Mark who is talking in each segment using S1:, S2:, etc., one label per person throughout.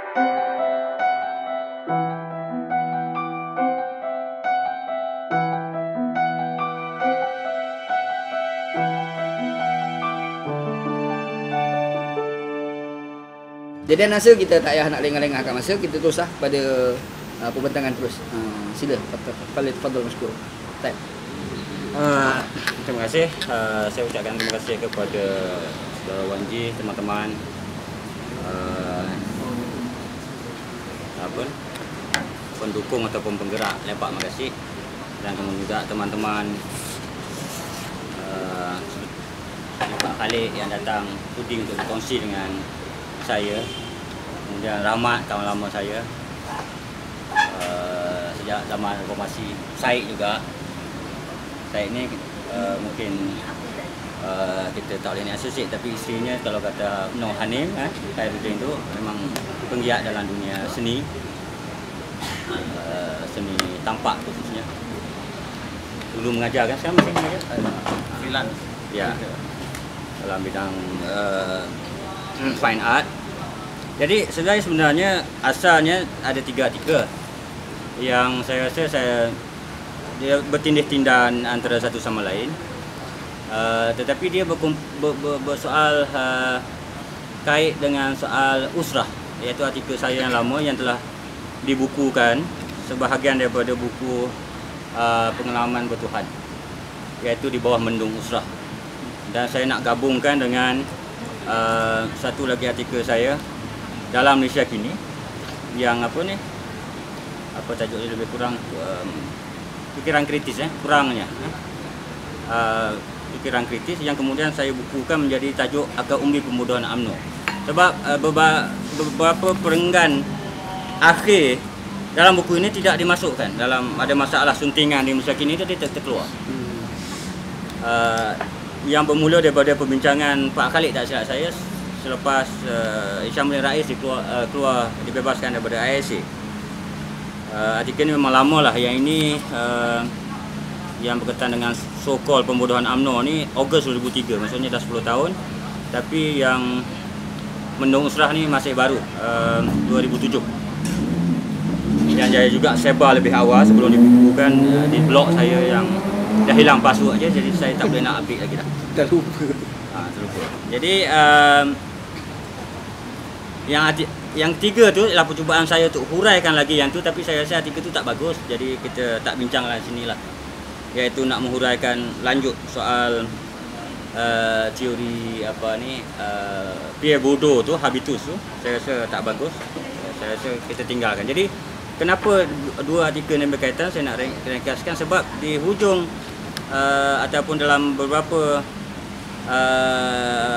S1: Jadi masa kita tak payah nak lengah-lengahkan masa, kita teruslah pada pembentangan terus. Sila, Fadil Mashkur.
S2: Terima kasih. Saya ucapkan terima kasih kepada saudara Wan Ji, teman-teman pendukung ataupun penggerak Lepak Makasih, dan kemudian juga teman-teman Pak Khalid yang datang sudi untuk berkongsi dengan saya, kemudian Rahmat, kawan lama saya sejak zaman reformasi. Syed juga. Syed ni mungkin kita tak boleh ni associate, tapi isterinya kalau kata Noh Hanim, Khairuddin tu memang penggiat dalam dunia seni, seni tampak khususnya. Dulu mengajar kan, sekarang masih mengajar?
S3: Freelance.
S2: Ya, dalam bidang fine art. Jadi sebenarnya asalnya ada tiga yang saya rasa dia bertindih-tindan antara satu sama lain. Tetapi dia bersoal kait dengan soal usrah, iaitu artikel saya yang lama yang telah dibukukan, sebahagian daripada buku pengalaman bertuhan, iaitu di bawah mendung usrah. Dan saya nak gabungkan dengan satu lagi artikel saya dalam Malaysia Kini yang apa tajuk dia lebih kurang fikiran kritis, kurangnya fikiran kritis, yang kemudian saya bukukan menjadi tajuk Akar Umbi Pembuduhan UMNO. Sebab beberapa perenggan akhir dalam buku ini tidak dimasukkan, dalam ada masalah suntingan di Malaysia Kini itu dia terkeluar. Yang bermula daripada perbincangan Pak Khalid, tak silap saya, selepas Syamsuddin Rais keluar dibebaskan daripada ISA. Artikel ini memang lama lah. Yang ini yang berkaitan dengan so-called pembunuhan UMNO ni Ogos 2003, maksudnya dah 10 tahun. Tapi yang Mendung Usrah ni masih baru, 2007. Yang saya juga sebar lebih awal sebelum dibukukan di blog saya yang dah hilang password je, jadi saya tak boleh nak update lagi dah.
S1: Terlupa.
S2: Terlupa. Jadi yang tiga tu ialah percubaan saya untuk huraikan lagi yang tu, tapi saya rasa artikel tu tak bagus, jadi kita tak bincanglah sini lah. Iaitu nak menghuraikan lanjut soal teori Pierre Bourdieu tu, habitus tu, saya rasa tak bagus. Saya rasa kita tinggalkan. Jadi kenapa dua artikel yang berkaitan saya nak ringkaskan, sebab di hujung ataupun dalam beberapa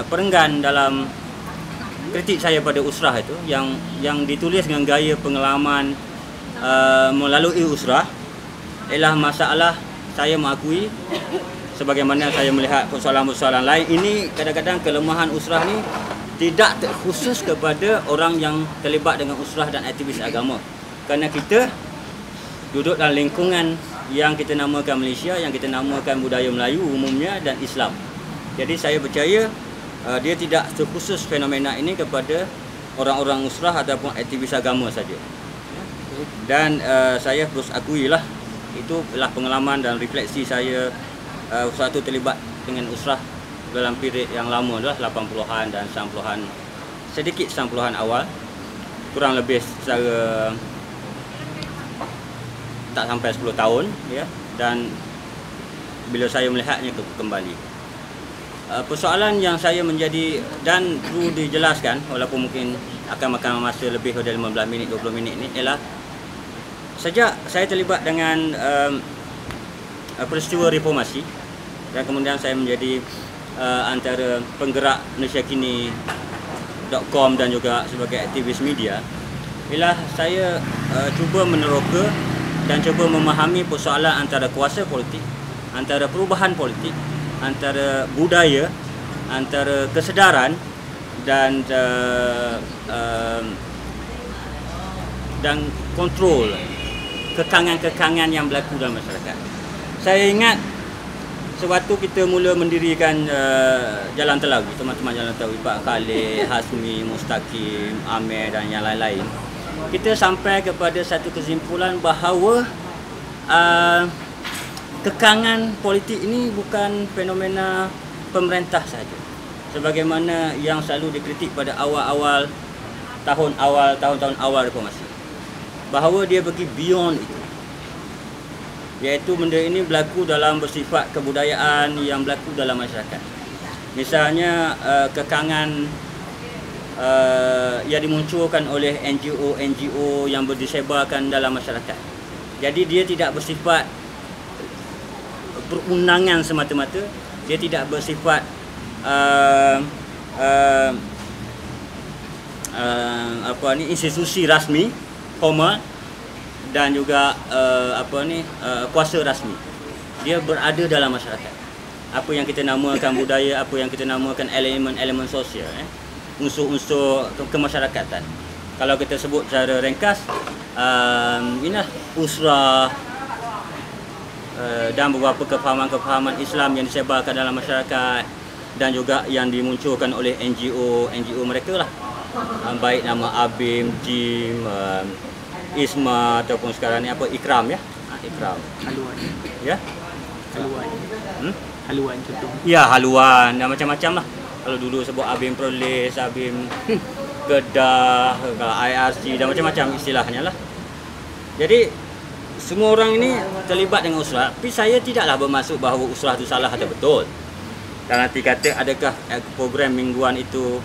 S2: perenggan dalam kritik saya pada usrah itu yang ditulis dengan gaya pengalaman melalui usrah ialah masalah saya mengakui, sebagaimana saya melihat persoalan-persoalan lain ini, kadang-kadang kelemahan usrah ni tidak terkhusus kepada orang yang terlibat dengan usrah dan aktivis agama, kerana kita duduk dalam lingkungan yang kita namakan Malaysia, yang kita namakan budaya Melayu umumnya dan Islam. Jadi saya percaya dia tidak terkhusus fenomena ini kepada orang-orang usrah ataupun aktivis agama saja. Dan saya terus akuilah, itu adalah pengalaman dan refleksi saya waktu terlibat dengan usrah dalam period yang lama adalah 80-an dan 90-an, sedikit 90-an awal, kurang lebih secara tak sampai 10 tahun ya. Dan bila saya melihatnya kembali, persoalan yang saya menjadi dan perlu dijelaskan, walaupun mungkin akan makan masa lebih dari 15 minit 20 minit ni, ialah sejak saya terlibat dengan peristiwa reformasi dan kemudian saya menjadi antara penggerak Malaysia Kini.com dan juga sebagai aktivis media, ialah saya cuba meneroka dan cuba memahami persoalan antara kuasa politik, antara perubahan politik, antara budaya, antara kesedaran dan kontrol kekangan-kekangan yang berlaku dalam masyarakat. Saya ingat sewaktu kita mula mendirikan Jalan Telawi, teman-teman Jalan Telawi, Pak Khalid, Hasmi, Mustaqim, Amir dan yang lain-lain, kita sampai kepada satu kesimpulan bahawa kekangan politik ini bukan fenomena pemerintah saja. Sebagaimana yang selalu dikritik pada awal-awal tahun-tahun awal reformasi, bahawa dia pergi beyond itu, iaitu benda ini berlaku dalam bersifat kebudayaan yang berlaku dalam masyarakat. Misalnya kekangan yang dimunculkan oleh NGO yang disebarkan dalam masyarakat. Jadi dia tidak bersifat perundangan semata-mata, dia tidak bersifat institusi rasmi formal dan juga kuasa rasmi. Dia berada dalam masyarakat. Apa yang kita namakan budaya, apa yang kita namakan elemen-elemen sosial, unsur-unsur kemasyarakatan. Kalau kita sebut secara ringkas, inilah usrah dan beberapa kefahaman-kefahaman Islam yang disebarkan dalam masyarakat dan juga yang dimunculkan oleh NGO mereka lah. Baik nama ABIM, JIM, ISMA ataupun sekarang ni Ikram ya. Ikram.
S3: Haluan.
S2: Ya.
S3: Haluan. Haluan contoh.
S2: Ya, haluan dan macam-macam lah. Kalau dulu sebut ABIM Perlis, ABIM Kedah, kalau IRC dan macam-macam istilahnya lah. Jadi semua orang ini terlibat dengan usrah, tapi saya tidaklah bermaksud bahawa usrah itu salah atau betul. Dan nanti kata adakah program mingguan itu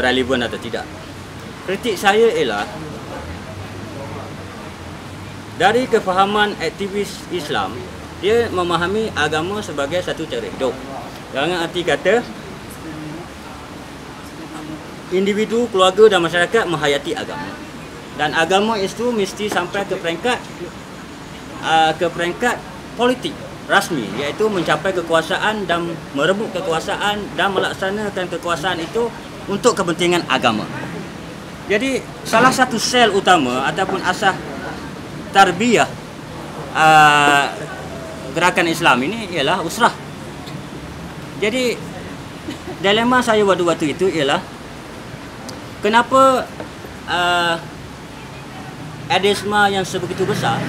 S2: relevan atau tidak. Kritik saya ialah dari kefahaman aktivis Islam, dia memahami agama sebagai satu cara hidup. Dengan arti kata individu, keluarga dan masyarakat menghayati agama. Dan agama itu mesti sampai ke peringkat politik rasmi, iaitu mencapai kekuasaan dan merebut kekuasaan dan melaksanakan kekuasaan itu untuk kepentingan agama. Jadi salah satu sel utama ataupun asas tarbiyah gerakan Islam ini ialah usrah. Jadi dilema saya waktu-waktu itu ialah kenapa adisma yang sebegitu besar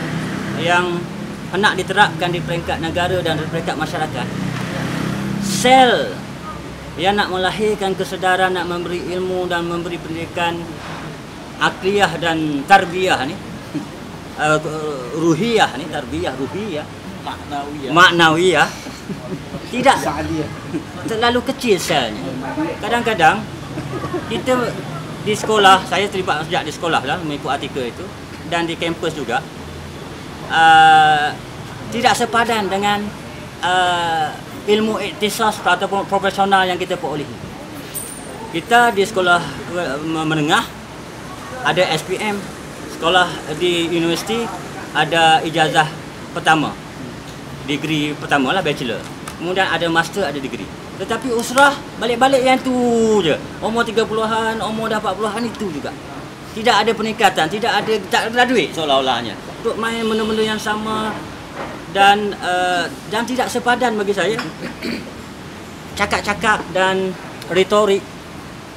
S2: yang hendak diterapkan di peringkat negara dan di peringkat masyarakat, sel yang nak melahirkan kesedaran, nak memberi ilmu dan memberi pendidikan akliyah dan tarbiyah ni, ruhiyah ni, tarbiyah ruhiyah, maknawiyah tidak terlalu kecil selnya. Kadang-kadang kita di sekolah, saya terlibat sejak di sekolah lah mengikut artikel itu, dan di kampus juga tidak sepadan dengan ilmu iktisas ataupun profesional yang kita perolehi. Kita di sekolah menengah ada SPM, sekolah di universiti ada ijazah pertama, degree pertama lah, bachelor. Kemudian ada master, ada degree. Tetapi usrah balik-balik yang tu je. Umur 30-an, umur dah 40-an itu juga. Tidak ada peningkatan, tak ada duit seolah-olahnya untuk main benda-benda yang sama dan tidak sepadan bagi saya. Cakap-cakap dan retorik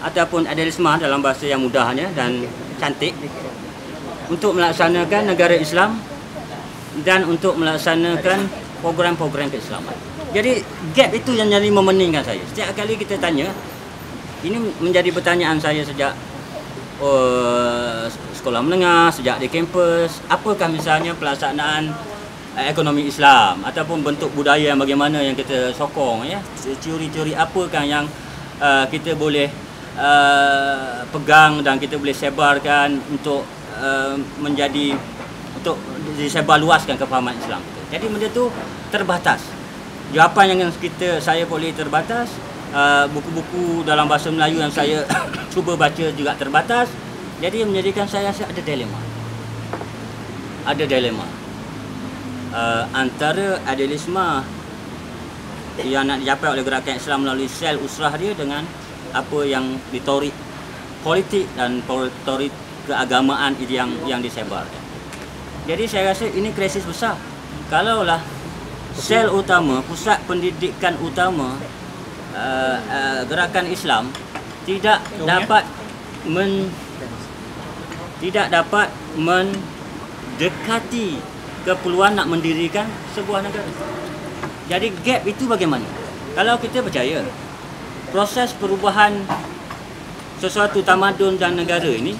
S2: ataupun idealisme dalam bahasa yang mudahnya dan cantik untuk melaksanakan negara Islam dan untuk melaksanakan program-program keislaman. Jadi gap itu yang jadi memeningkan saya. Setiap kali kita tanya, ini menjadi pertanyaan saya sejak sekolah menengah, sejak di kampus, apakah misalnya pelaksanaan ekonomi Islam ataupun bentuk budaya yang bagaimana yang kita sokong, ya, teori-teori apakah yang kita boleh pegang dan kita boleh sebarkan untuk untuk disebar luaskan kefahaman Islam. Jadi benda tu terbatas. Jawapan yang saya boleh terbatas. Buku-buku dalam bahasa Melayu yang saya cuba baca juga terbatas. Jadi menjadikan saya ada dilema. Antara idealisme yang nak dicapai oleh gerakan Islam melalui sel usrah dia dengan apa yang ditorik politik dan retorik keagamaan yang disebarkan. Jadi saya rasa ini krisis besar. Kalaulah sel utama, pusat pendidikan utama gerakan Islam tidak dapat mendekati keperluan nak mendirikan sebuah negara. Jadi gap itu bagaimana? Kalau kita percaya proses perubahan sesuatu tamadun dan negara ini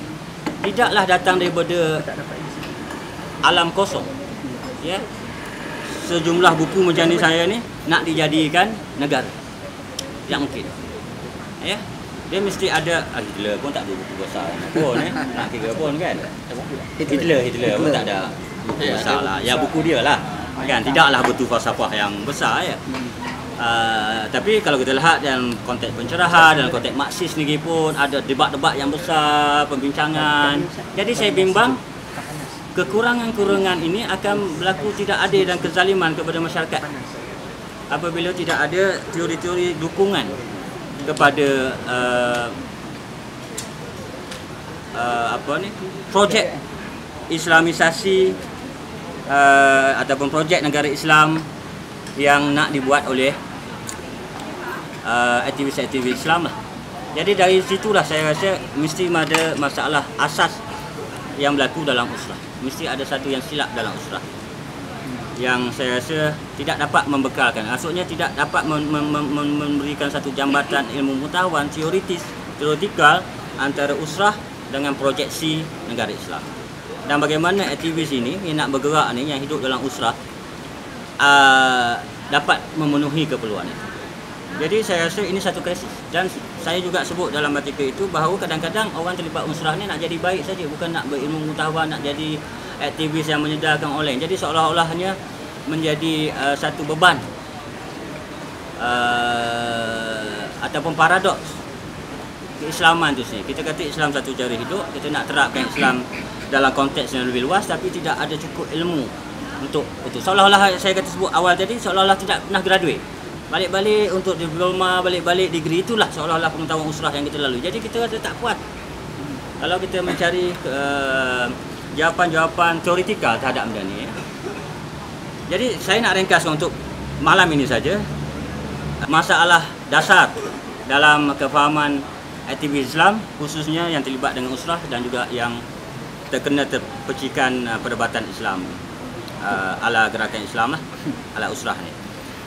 S2: tidaklah datang daripada alam kosong. Ya. Sejumlah buku macam ni saya ni nak dijadikan negara. Tak mungkin. Ya. Dia mesti ada Hitler pun tak ada buku besar pun nak kira pun kan. Hitler pun tak ada buku besar lah. Ya buku dia lah. Kan tidaklah betul falsafah yang besar ya. Tapi kalau kita lihat dalam konteks pencerahan, dalam konteks Marxis ni pun ada debat-debat yang besar, pembincangan. Jadi saya bimbang kekurangan-kurangan ini akan berlaku tidak adil dan kezaliman kepada masyarakat apabila tidak ada teori-teori dukungan kepada projek Islamisasi ataupun projek negara Islam yang nak dibuat oleh aktivis-aktivis Islam lah. Jadi dari situlah saya rasa mesti ada masalah asas yang berlaku dalam usrah. Mesti ada satu yang silap dalam usrah yang saya rasa tidak dapat membekalkan. Maksudnya tidak dapat memberikan satu jambatan ilmu pengetahuan teoretikal antara usrah dengan proyeksi negara Islam. Dan bagaimana aktivis ini yang nak bergerak ni, yang hidup dalam usrah dapat memenuhi keperluan itu. Jadi saya rasa ini satu krisis. Dan saya juga sebut dalam artikel itu bahawa kadang-kadang orang terlibat usrah ni nak jadi baik saja, bukan nak berilmu pengetahuan, nak jadi aktivis yang menyedarkan orang lain. Jadi seolah-olahnya menjadi satu beban ataupun paradoks keislaman tu sendiri. Kita kata Islam satu cara hidup, kita nak terapkan Islam dalam konteks yang lebih luas, tapi tidak ada cukup ilmu untuk itu. Seolah-olah saya kata sebut awal tadi, seolah-olah tidak pernah graduate. Balik-balik untuk diploma, balik-balik degree, itulah seolah-olah pengetahuan usrah yang kita lalui. Jadi kita rasa tak puas kalau kita mencari jawapan-jawapan teoretikal terhadap benda ni. Jadi saya nak ringkaskan untuk malam ini saja. Masalah dasar dalam kefahaman aktivis Islam, khususnya yang terlibat dengan usrah dan juga yang terkena terpecikan perdebatan Islam ala gerakan Islam lah, ala usrah ni.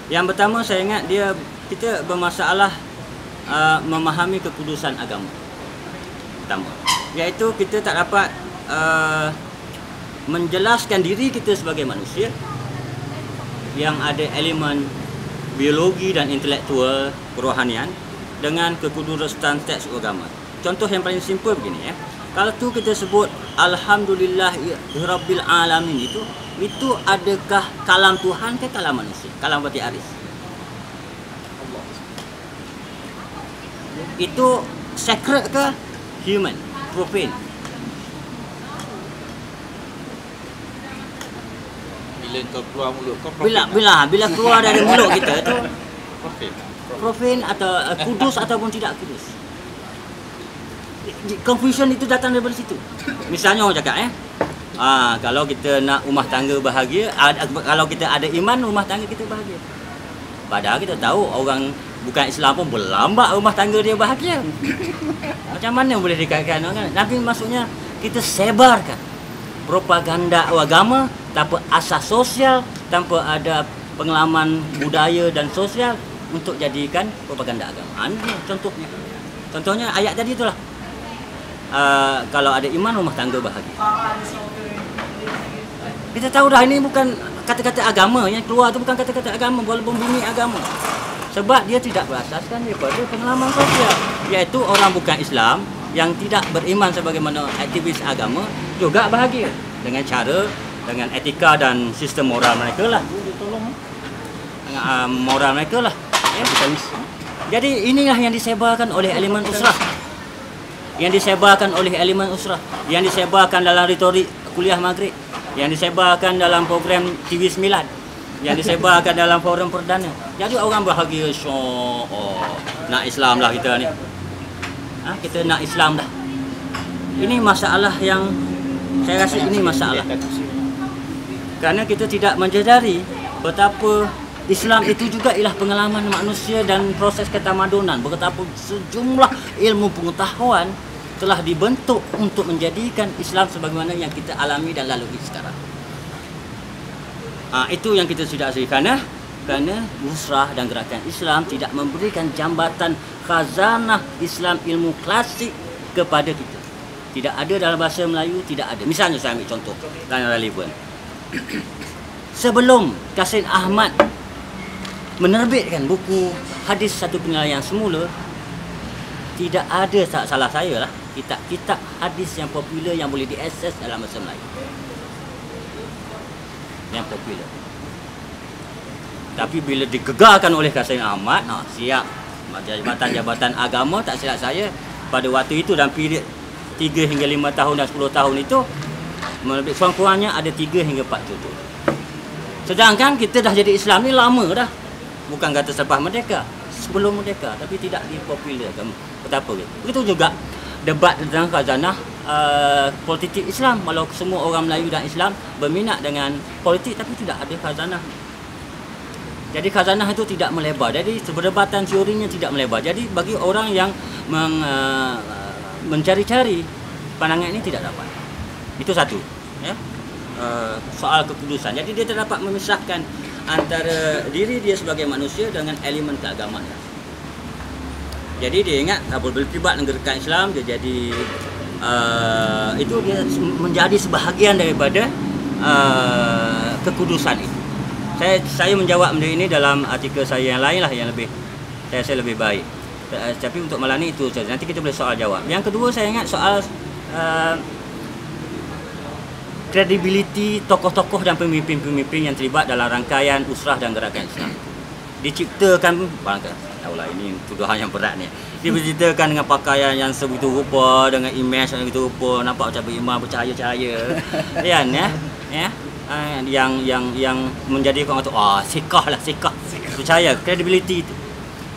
S2: Yang pertama saya ingat kita bermasalah memahami kekudusan agama. Pertama, iaitu kita tak dapat menjelaskan diri kita sebagai manusia yang ada elemen biologi dan intelektual kerohanian dengan kekudusan teks agama. Contoh yang paling simple begini ya. Kalau tu kita sebut alhamdulillah rabbil alamin, itu adakah kalam Tuhan ke kalam manusia? Kalam Bati Aris. Itu sacred ke human, profane?
S4: Bila kau keluar mulut kau
S2: bila keluar dari mulut kita tu
S4: profane.
S2: Profane atau kudus ataupun tidak kudus. Confusion itu datang daripada situ. Misalnya orang cakap kalau kita nak rumah tangga bahagia, kalau kita ada iman, rumah tangga kita bahagia. Padahal kita tahu orang bukan Islam pun berlambat rumah tangga dia bahagia. Macam mana boleh dikaitkan kan? Tapi maksudnya kita sebarkan propaganda agama tanpa asas sosial, tanpa ada pengalaman budaya dan sosial untuk jadikan propaganda agama. Ini contohnya. Contohnya ayat tadi itulah. Kalau ada iman, rumah tangga bahagia. Kita tahu dah ini bukan kata-kata agama yang keluar tu, bukan kata-kata agama walaupun bunyi agama. Sebab dia tidak berasaskan daripada pengalaman sosial, iaitu orang bukan Islam yang tidak beriman sebagaimana aktivis agama juga bahagia dengan cara, dengan etika dan sistem moral mereka lah. Moral mereka lah. Ya. Jadi inilah yang disebarkan oleh elemen usrah. Yang disebarkan oleh elemen usrah, yang disebarkan dalam retorik kuliah maghrib, yang disebarkan dalam program TV 9, yang disebarkan dalam forum perdana. Jadi orang bahagia, nak Islam lah kita ni. Kita nak Islam dah. Ini masalah yang saya rasa ini masalah. Kerana kita tidak menjadari betapa Islam itu juga ialah pengalaman manusia dan proses ketamadunan. Betapa sejumlah ilmu pengetahuan telah dibentuk untuk menjadikan Islam sebagaimana yang kita alami dan lalui sekarang. Itu yang kita sudah asli kerana Nusrah dan gerakan Islam tidak memberikan jambatan khazanah Islam ilmu klasik kepada kita. Tidak ada dalam bahasa Melayu, tidak ada. Misalnya saya ambil contoh yang relevan. Sebelum Kasim Ahmad menerbitkan buku Hadis Satu Penilaian semula, tidak ada, tak salah saya lah, kitab-kitab hadis yang popular yang boleh diakses dalam bahasa Melayu. Yang popular. Tapi bila digegarkan oleh Kasim Ahmad, siap jabatan-jabatan agama, tak silap saya pada waktu itu dalam period 3 hingga 5 tahun dan 10 tahun itu kurang-kurangnya ada 3 hingga 4 tutur. Sedangkan kita dah jadi Islam ni lama dah. Bukan kata selepas merdeka, sebelum merdeka, tapi tidak dipopularkan. Betapa gitu. Begitu juga debat tentang khazanah politik Islam. Walau semua orang Melayu dan Islam berminat dengan politik, tapi tidak ada khazanah. Jadi khazanah itu tidak melebar. Jadi perdebatan teorinya tidak melebar. Jadi bagi orang yang mencari-cari pandangan ini tidak dapat. Itu satu, ya. Soal kekudusan. Jadi dia tak dapat memisahkan antara diri dia sebagai manusia dengan elemen keagamaan. Jadi dia ingat apabila berkelibat dengan gerakan Islam, dia jadi itu dia menjadi sebahagian daripada kekudusan itu. Saya menjawab benda ini dalam artikel saya yang lain lah, yang lebih saya rasa lebih baik. Tapi untuk malam ni itu saja. Nanti kita boleh soal jawab. Yang kedua, saya ingat soal kredibiliti tokoh-tokoh dan pemimpin-pemimpin yang terlibat dalam rangkaian usrah dan gerakan Islam. Diciptakan, tahulah ini tuduhan yang berat ni. Dia diciptakan dengan pakaian yang sebegitu rupa, dengan imej yang begitu rupa, nampak macam beriman, bercahaya-cahaya. Kan, ya? Yang menjadi orang tu, sikah. Percaya, kredibiliti itu.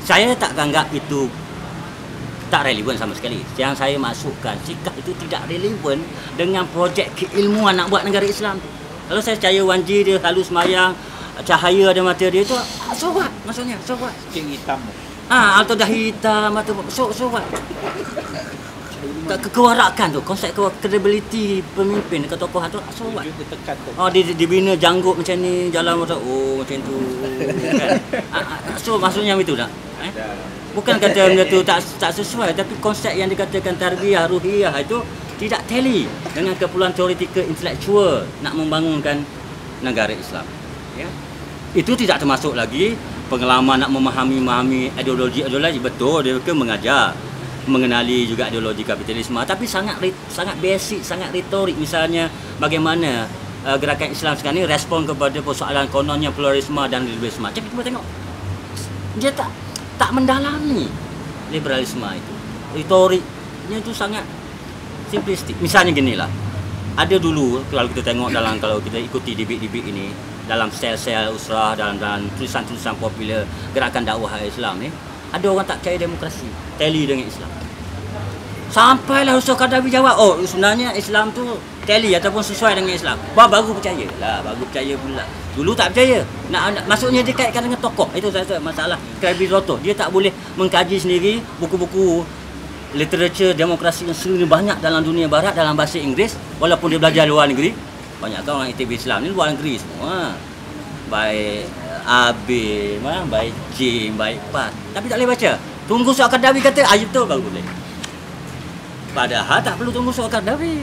S2: Saya tak anggap itu tak relevan sama sekali. Yang saya masukkan, sikap itu tidak relevan dengan projek keilmuan nak buat negara Islam. Kalau saya percaya Wanji dia selalu semayang, cahaya ada mata dia tu, so what? Maksudnya, so what?
S4: Cing hitam.
S2: Atau dah hitam, atau so what? Kewarakan tu, konsep credibility pemimpin dekat tokoh tu, so what? Dibina janggut macam ni, jalan macam tu. Kan? So maksudnya itu tak? Bukan kata benda tu tak sesuai, tapi konsep yang dikatakan tarbiyah ruhiyah itu tidak tally dengan keperluan teoretikal intelektual nak membangunkan negara Islam. Ya. Itu tidak termasuk lagi pengalaman nak memahami ideologi. Betul, dia mengajar mengenali juga ideologi kapitalisme, tapi sangat basic, sangat retorik. Misalnya bagaimana gerakan Islam sekarang ni respon kepada persoalan kononnya pluralisme dan liberalisme. Macam kita tengok, dia tak mendalami liberalisme itu. Retoriknya itu sangat simplistik. Misalnya ginilah, ada dulu kalau kita tengok kalau kita ikuti debit-debit ini dalam sel-sel usrah, dalam tulisan-tulisan popular gerakan dakwah Islam ni, ada orang tak percaya demokrasi, tally dengan Islam. Sampailah Ustaz Qaddafi jawab, sebenarnya Islam tu tally ataupun sesuai dengan Islam. Baru percaya lah, baru percaya pula. Dulu tak percaya. Maksudnya dia kaitkan dengan tokoh. Itu saya masalah kredibilitas. Dia tak boleh mengkaji sendiri buku-buku literature demokrasi yang sering banyak dalam dunia barat dalam bahasa Inggeris, walaupun dia belajar luar negeri. Banyak orang aktivis Islam ni luar negeri semua. Baik AB, baik Jim, baik PAS. Tapi tak boleh baca. Tunggu Ustaz Qaddafi kata, itu baru boleh. Padahal tak perlu tunggu Ustaz Qaddafi.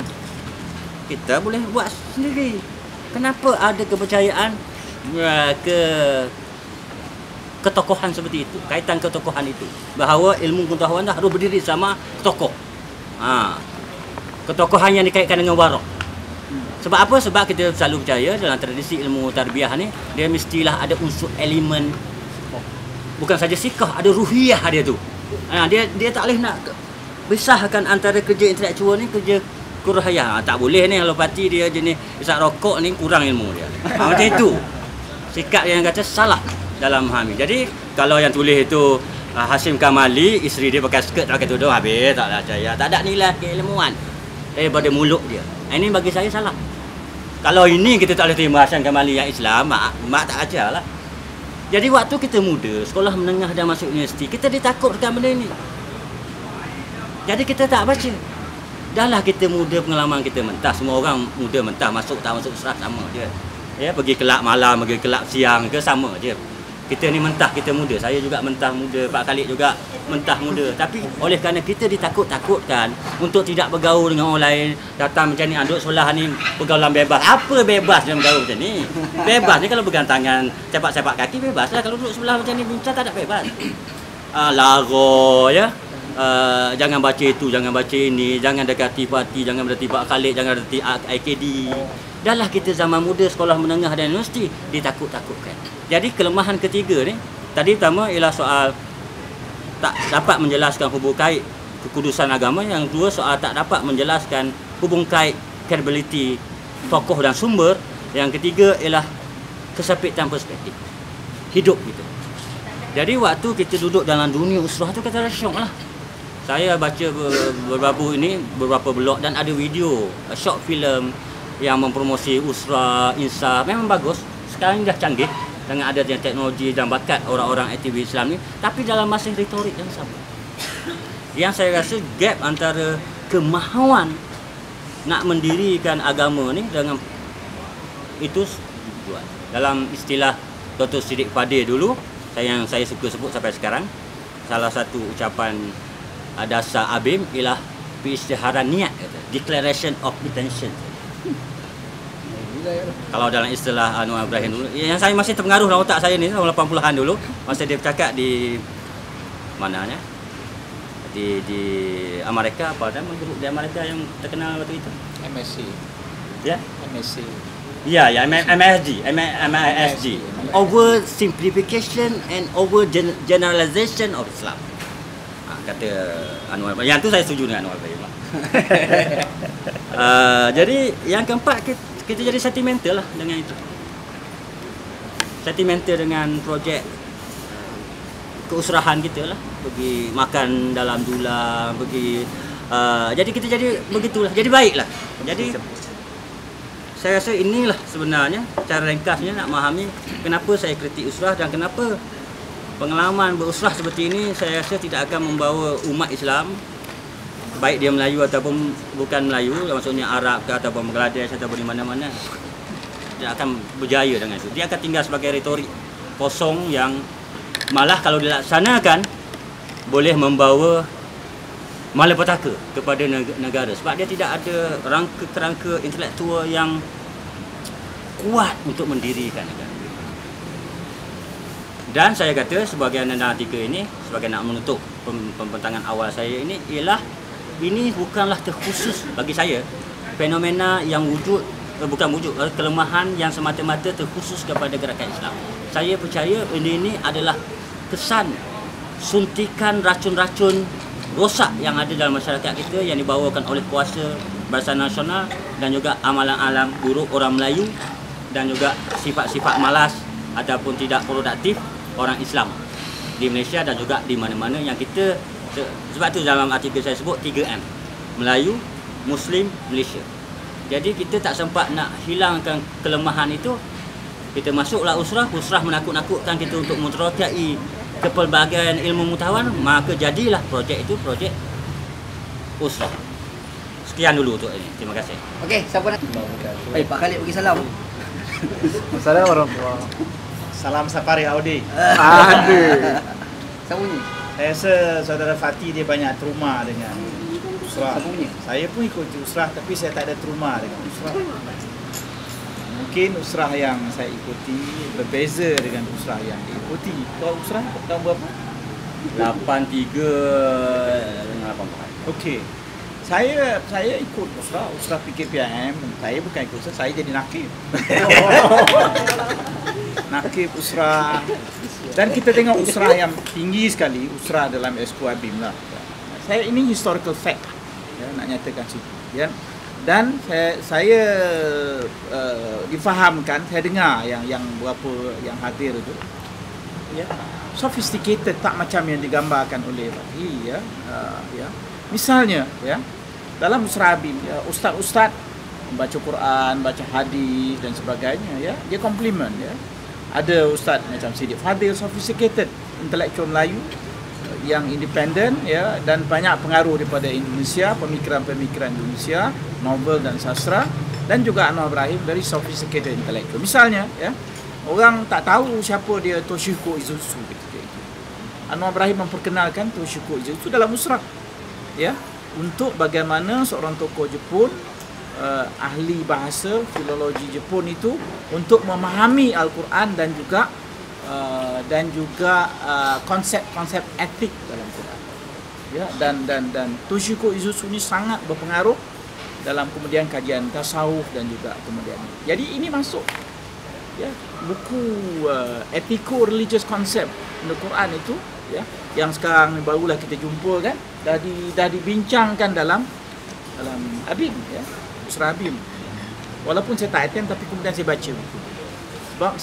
S2: Kita boleh buat sendiri. Kenapa ada kepercayaan ketokohan seperti itu, kaitan ketokohan itu, bahawa ilmu pengetahuan dah harus berdiri sama tokoh. Ketokohan yang dikaitkan dengan warak. Sebab apa? Sebab kita selalu percaya dalam tradisi ilmu tarbiyah ni, dia mestilah ada unsur elemen, bukan saja sikah, ada ruhiyah dia tu. Dia tak boleh nak besarkan antara kerja intelektual ni, kerja kurahayah. Tak boleh ni kalau parti dia jenis isap rokok ni, kurang ilmu dia. Macam itu. Sikap yang kata salah dalam memahami. Jadi kalau yang tulis itu Hashim Kamali, isteri dia pakai skirt pakai tudung, habis taklah percaya. Tak ada nilai keilmuan daripada mulut dia. Ini bagi saya salah. Kalau ini kita tak boleh terima Hasan Kamali yang Islam, mak tak ajar lah. Jadi waktu kita muda, sekolah menengah dan masuk universiti, kita ditakutkan benda ini. Jadi kita tak baca. Dah lah kita muda, pengalaman kita mentah. Semua orang muda mentah, masuk tak masuk Usrah sama je. Ya, pergi kelab malam, pergi kelab siang ke sama je. Kita ni mentah, kita muda. Saya juga mentah muda, Pak Khalid juga mentah muda. Tapi oleh kerana kita ditakut-takutkan untuk tidak bergaul dengan orang lain, datang macam ni, duduk sebelah ni pergaulan bebas. Apa bebas dalam bergaul macam ni? Bebas ni kalau pegang tangan, sepak-sepak kaki bebas lah. Kalau duduk sebelah macam ni bincang tak ada bebas. Lara ya. Jangan baca itu, jangan baca ini, jangan dekati parti, jangan dekati Pak Khalid, jangan dekati IKD. Dahlah kita zaman muda, sekolah menengah dan universiti ditakut-takutkan. Jadi kelemahan ketiga ni, tadi pertama ialah soal tak dapat menjelaskan hubung kait kekudusan agama. Yang dua, soal tak dapat menjelaskan hubung kait credibility tokoh dan sumber. Yang ketiga ialah kesepitan perspektif hidup gitu. Jadi waktu kita duduk dalam dunia usrah tu, kita syok lah. Saya baca beberapa blog dan ada video short film yang mempromosi usrah, insaf, memang bagus. Sekarang dah canggih dengan adanya teknologi dan bakat orang-orang aktivis Islam ni, tapi dalam masih retorik yang sama. Yang saya rasa gap antara kemahuan nak mendirikan agama ni dengan itu dalam istilah Dr. Siddiq Fadil dulu, yang saya suka sebut sampai sekarang, salah satu ucapan dasar ABIM ialah perisytiharan niat, declaration of intention. Kalau dalam istilah Anwar Ibrahim dulu, yang saya masih terpengaruh dalam otak saya ni tahun 80-an dulu, masa dia bercakap di mananya, di Amerika, apa nama grup di Amerika yang terkenal waktu itu?
S4: MSC.
S2: Ya,
S4: MSC.
S2: ya, MSG. Over simplification and over generalization of Islam. Kata Anwar Ibrahim. Yang tu saya setuju dengan Anwar Ibrahim. Jadi yang keempat, kita jadi sentimental lah dengan itu. Sentimental dengan projek keusrahan kita lah. Pergi makan dalam dulang, pergi jadi kita jadi begitulah. Jadi baiklah. Jadi saya rasa inilah sebenarnya cara ringkasnya nak memahami kenapa saya kritik usrah dan kenapa pengalaman berusrah seperti ini saya rasa tidak akan membawa umat Islam, baik dia Melayu ataupun bukan Melayu, maksudnya Arab ke ataupun Bangladesh ataupun di mana-mana, dia akan berjaya dengan itu. Dia akan tinggal sebagai retorik kosong yang malah kalau dilaksanakan boleh membawa malapetaka kepada negara, sebab dia tidak ada kerangka intelektual yang kuat untuk mendirikan negara. Dan saya kata sebagai analitika ini, sebagai nak menutup pembentangan awal saya ini, ialah ini bukanlah terkhusus bagi saya fenomena yang wujud, bukan wujud, kelemahan yang semata-mata terkhusus kepada gerakan Islam. Saya percaya ini adalah kesan suntikan racun-racun rosak yang ada dalam masyarakat kita yang dibawakan oleh kuasa Barisan Nasional dan juga amalan-alam buruk orang Melayu dan juga sifat-sifat malas ataupun tidak produktif orang Islam di Malaysia dan juga di mana-mana yang kita, sebab tu dalam artikel saya sebut 3M, Melayu, Muslim, Malaysia. Jadi kita tak sempat nak hilangkan kelemahan itu. Kita masuklah usrah menakut-nakutkan kita untuk menerokai kepelbagaian ilmu pengetahuan, maka jadilah projek itu projek usrah. Sekian dulu untuk ini. Terima kasih.
S1: Okey, siapa nak? Pak Khalid bagi salam.
S3: Assalamualaikum warahmatullahi. Salam Safari Audi.
S1: Aduh. Siapa ni?
S3: Saya rasa saudara Fatih dia banyak trauma dengan usrah.
S1: Siapa punya?
S3: Saya pun ikut usrah tapi saya tak ada trauma dengan usrah. Mungkin usrah yang saya ikuti berbeza dengan usrah yang diikuti. Kau usrah tahun berapa?
S2: 83 dengan 84.
S3: Okey. Saya ikut usrah PKPM. Saya bukan ikut usrah, saya jadi nakib. Nakib usrah. Dan kita tengok usrah yang tinggi sekali, usrah dalam Esko ABIM lah. Saya ini historical fact, ya, nak nyatakan situ. Ya. Dan saya difahamkan, saya dengar yang berapa yang hadir itu, ya, sophisticated, tak macam yang digambarkan oleh Fatih, ya. Misalnya, ya, dalam usrah ABIM, ya, ustaz-ustaz membaca Quran, baca hadis dan sebagainya, ya. Dia compliment, ya. Ada ustaz macam Siddiq Fadil, sophisticated intellectual Melayu yang independen, ya, dan banyak pengaruh daripada Indonesia, pemikiran-pemikiran Indonesia, novel dan sastra, dan juga Anwar Ibrahim, very sophisticated intellectual. Misalnya, ya, orang tak tahu siapa dia Toshiko Izuzu ketika itu. Anwar Ibrahim memperkenalkan Toshiko Izuzu dalam Usrah, ya, untuk bagaimana seorang tokoh Jepun, ahli bahasa filologi Jepun itu untuk memahami Al-Quran dan juga konsep-konsep etik dalam Quran, ya, dan Toshiko Izuzu ini sangat berpengaruh dalam kemudian kajian tasawuf dan juga kemudian. Jadi ini masuk, ya, buku ethico religious concept dalam Quran itu, ya, yang sekarang barulah kita jumpa kan, dah dibincangkan dalam Abim, ya, Usrah Abim. Walaupun saya tak attend, tapi kemudian saya baca buku. Sebab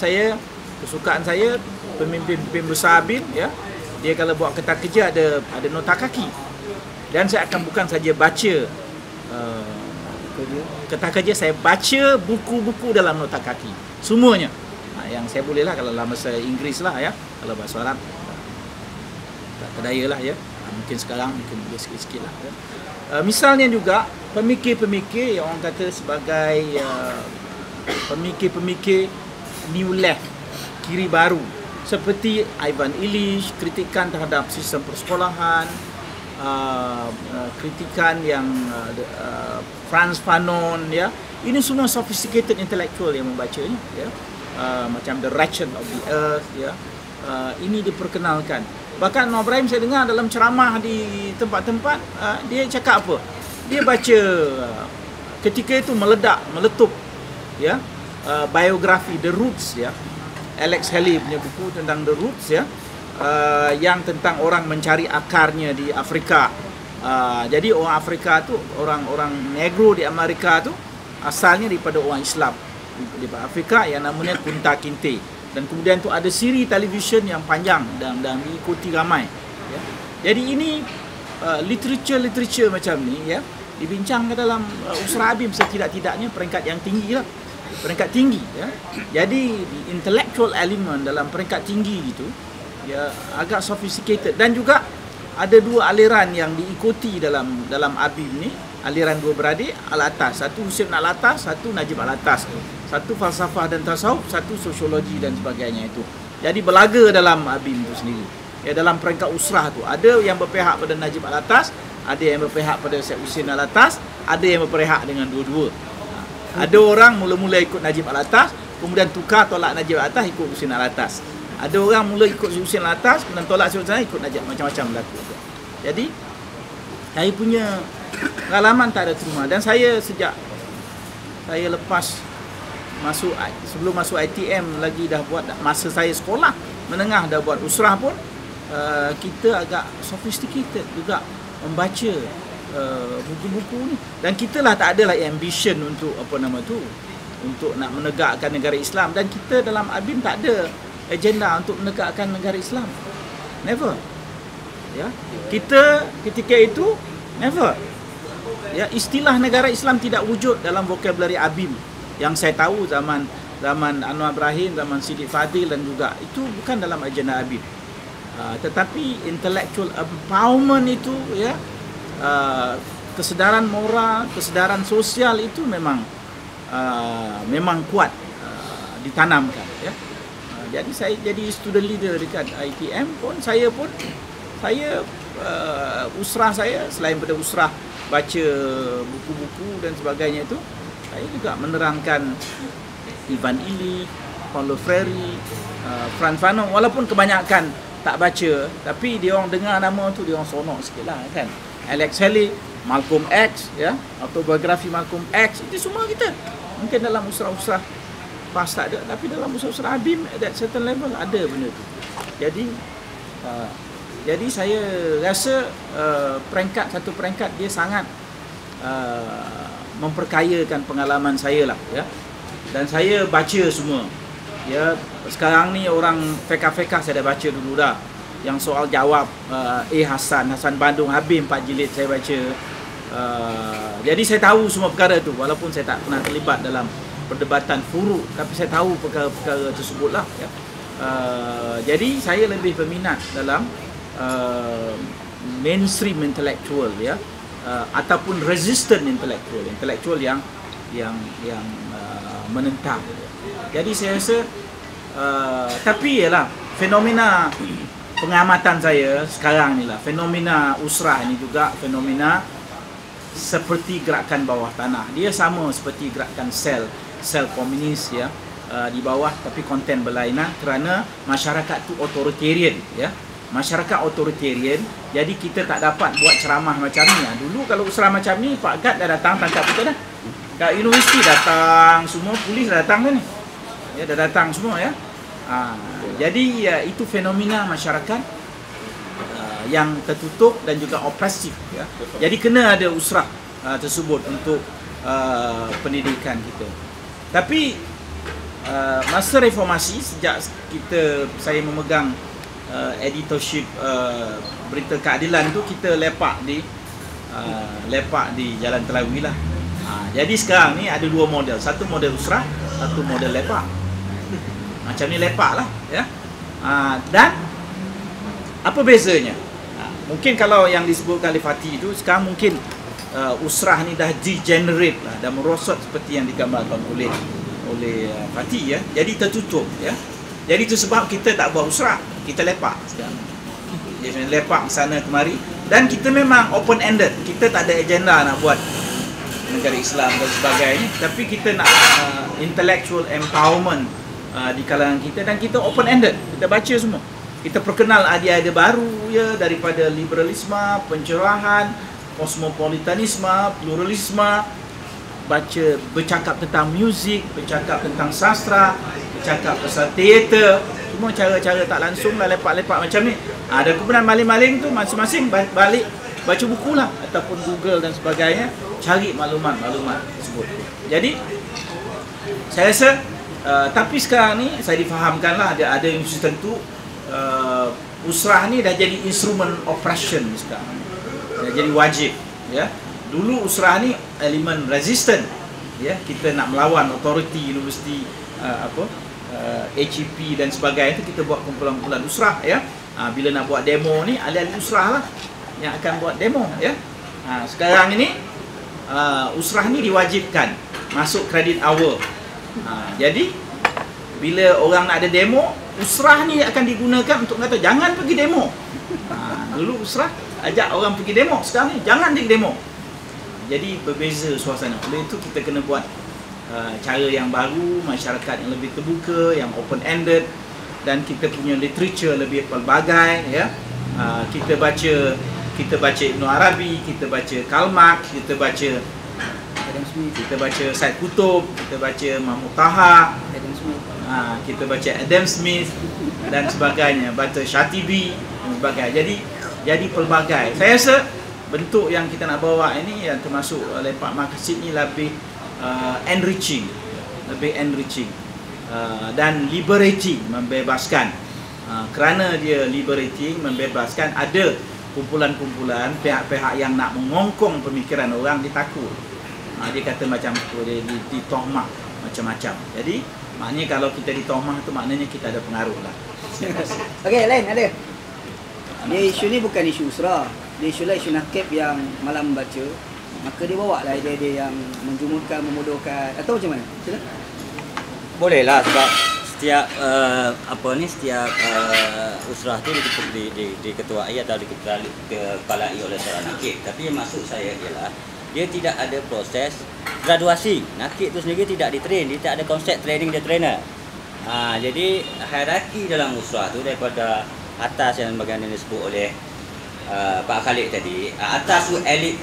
S3: kesukaan saya pemimpin besar Abim, ya, dia kalau buat kertas kerja ada nota kaki. Dan saya akan bukan saja baca kertas kerja, saya baca buku-buku dalam nota kaki semuanya. Yang saya boleh lah, kalau dalam bahasa Inggeris lah, ya. Kalau bahasa Arab tak kedaya lah, ya. Mungkin sekarang mungkin boleh sikit-sikit lah, ya. Misalnya juga pemikir-pemikir yang orang kata sebagai pemikir-pemikir New Left, kiri baru, seperti Ivan Illich, kritikan terhadap sistem persekolahan, kritikan yang Frantz Fanon, ya. Ini semua sophisticated intellectual yang membacanya, ya. Macam The Wretched of the Earth, ya. Ini diperkenalkan. Bahkan Anwar Ibrahim saya dengar dalam ceramah di tempat-tempat, dia cakap apa? Dia baca ketika itu meletup, ya, biografi The Roots, ya, Alex Haley punya buku tentang The Roots, ya, yang tentang orang mencari akarnya di Afrika. Jadi orang Afrika tu, orang Negro di Amerika tu asalnya daripada orang Islam di Afrika yang namanya Kunta Kinte. Dan kemudian tu ada siri televisyen yang panjang dan diikuti ramai, ya. Jadi ini literature macam ni, ya, dibincangkan dalam Usrah Abim setidak-tidaknya peringkat yang tinggi lah, peringkat tinggi, ya. Jadi intellectual element dalam peringkat tinggi itu, ya, agak sophisticated. Dan juga ada dua aliran yang diikuti dalam Abim ni, aliran dua beradik Al-Atas, satu Husain Al-Atas, satu Najib Al-Atas. Satu falsafah dan tasawuf, satu sosiologi dan sebagainya itu. Jadi berlaga dalam Abim itu sendiri. Ya, dalam peringkat usrah tu ada yang berpihak pada Najib Al-Atas, ada yang berpihak pada Syekh Husain Al-Atas, ada yang berpihak dengan dua-dua. Ada orang mula-mula ikut Najib Al-Atas, kemudian tukar tolak Najib Al-Atas, ikut Husain Al-Atas. Ada orang mula ikut Husain Al-Atas, kemudian tolak Syekh Husain, ikut Najib, macam-macam berlaku. Jadi saya punya pengalaman tak ada terima. Dan saya sejak saya lepas sebelum masuk ITM lagi dah buat, masa saya sekolah menengah dah buat usrah pun, kita agak sophisticated juga membaca buku-buku ni. Dan kita lah tak ada lah ambition untuk untuk nak menegakkan negara Islam. Dan kita dalam Abim tak ada agenda untuk menegakkan negara Islam. Never. Ya, kita ketika itu never. Ya, istilah negara Islam tidak wujud dalam vocabulary Abim. Yang saya tahu zaman Anwar Ibrahim, zaman Siddiq Fadil dan juga itu bukan dalam agenda Abim. Tetapi intellectual empowerment itu, ya, kesedaran moral, kesedaran sosial itu memang kuat ditanamkan, ya. Jadi saya jadi student leader dekat ITM pun, saya usrah saya selain pada usrah baca buku-buku dan sebagainya itu, saya juga menerangkan Ivan Illich, Paulo Freire, Frantz Fanon. Walaupun kebanyakan tak baca, tapi dia orang dengar nama tu dia orang sonok sikitlah, kan. Alex Haley, Malcolm X, ya, autobiografi Malcolm X, itu semua kita. Mungkin dalam usrah-usrah PAS tak ada, tapi dalam usrah-usrah Abim at that certain level ada benda tu. Jadi saya rasa satu peringkat dia sangat memperkayakan pengalaman saya lah, ya. Dan saya baca semua, ya. Sekarang ni orang fekah saya dah baca dulu dah. Yang soal jawab Hasan Bandung Habib 4 jilid saya baca. Jadi saya tahu semua perkara tu, walaupun saya tak pernah terlibat dalam perdebatan furu, tapi saya tahu perkara-perkara tersebutlah ya. Jadi saya lebih berminat dalam mainstream intellectual ya, ataupun resistant intellectual yang menentang. Jadi saya rasa tapi ialah fenomena pengamatan saya sekarang ni lah, fenomena usrah ni juga fenomena seperti gerakan bawah tanah. Dia sama seperti gerakan sel komunis ya, di bawah tapi konten berlainan, kerana masyarakat tu authoritarian ya. Masyarakat authoritarian, jadi kita tak dapat buat ceramah macam ni. Dulu kalau usrah macam ni, Pak Gad dah datang tangkap kita dah. Kat universiti datang semua, polis dah datang dah ni. Ya, dah datang semua ya. Jadi itu fenomena masyarakat yang tertutup dan juga opresif ya. Jadi kena ada usrah tersebut untuk pendidikan kita. Tapi masa reformasi, sejak saya memegang editorship berita keadilan tu, kita lepak di Jalan Telawi lah. Jadi sekarang ni ada dua model, satu model usrah, satu model lepak. Macam ni lepak lah ya. Dan apa bezanya? Mungkin kalau yang disebutkan oleh Fatih itu, sekarang mungkin usrah ni dah degenerate lah, dah merosot seperti yang digambarkan oleh Fatih ya. Jadi tertutup ya. Jadi itu sebab kita tak buat usrah, kita lepak sekarang. Jadi lepak sana kemari, dan kita memang open ended. Kita tak ada agenda nak buat negara Islam dan sebagainya, tapi kita nak intellectual empowerment di kalangan kita, dan kita open ended. Kita baca semua. Kita perkenal idea-idea baru ya, daripada liberalisme, pencerahan, kosmopolitanisme, pluralisme, bercakap tentang muzik, bercakap tentang sastra, bercakap pasal teater, semua cara-cara tak langsung lah, lepak-lepak macam ni. Dan kemudian maling-maling tu masing-masing balik baca buku lah, ataupun Google dan sebagainya, cari maklumat tersebut. Jadi saya rasa tapi sekarang ni saya difahamkan lah, ada institusi tentu usrah ni dah jadi instrumen oppression sekarang, dah jadi wajib ya. Dulu usrah ni elemen resistant ya, kita nak melawan authority, universiti HEP dan sebagainya itu, kita buat kumpulan-kumpulan usrah ya. Bila nak buat demo ni, ahli-ahli usrah lah yang akan buat demo ya. Sekarang ini usrah ni diwajibkan masuk credit hour. Jadi bila orang nak ada demo, usrah ni akan digunakan untuk kata jangan pergi demo. Dulu usrah ajak orang pergi demo, sekarang ni jangan pergi demo. Jadi berbeza suasana. Oleh itu kita kena buat cara yang baru, masyarakat yang lebih terbuka, yang open ended, dan kita punya literature lebih pelbagai ya. Kita baca Ibn Arabi, kita baca Karl Marx, kita baca Said Qutb, kita baca Mahmud Taha, kita baca Adam Smith dan sebagainya, baca Shatibi dan sebagainya. Jadi pelbagai. Saya rasa bentuk yang kita nak bawa ini, yang termasuk lepak makasid ni, lebih enriching, dan liberating, membebaskan. Kerana dia liberating, membebaskan, ada kumpulan-kumpulan pihak-pihak yang nak mengongkong pemikiran orang, dia takut. Dia kata macam tu, dia ditohmah macam-macam. Jadi maknanya kalau kita ditohmah tu, maknanya kita ada pengaruh lah.
S1: Okey, lain ada. Dia isu ni bukan isu usrah. Dia isu lah, isu nakib yang malam membaca. Maka dia bawa lah idea-idea yang menjumurkan, memudohkan, atau macam mana? Sila.
S2: Boleh lah, sebab setiap setiap usrah tu diketuai atau dikepalai oleh seorang nakib. Tapi yang maksud saya ialah dia tidak ada proses graduasi. Nakib tu sendiri tidak ditrain, dia tak ada konsep training dia trainer. Jadi hierarki dalam usrah tu, daripada atas yang bagian yang disebut oleh Pak Khalid tadi, atas tu elit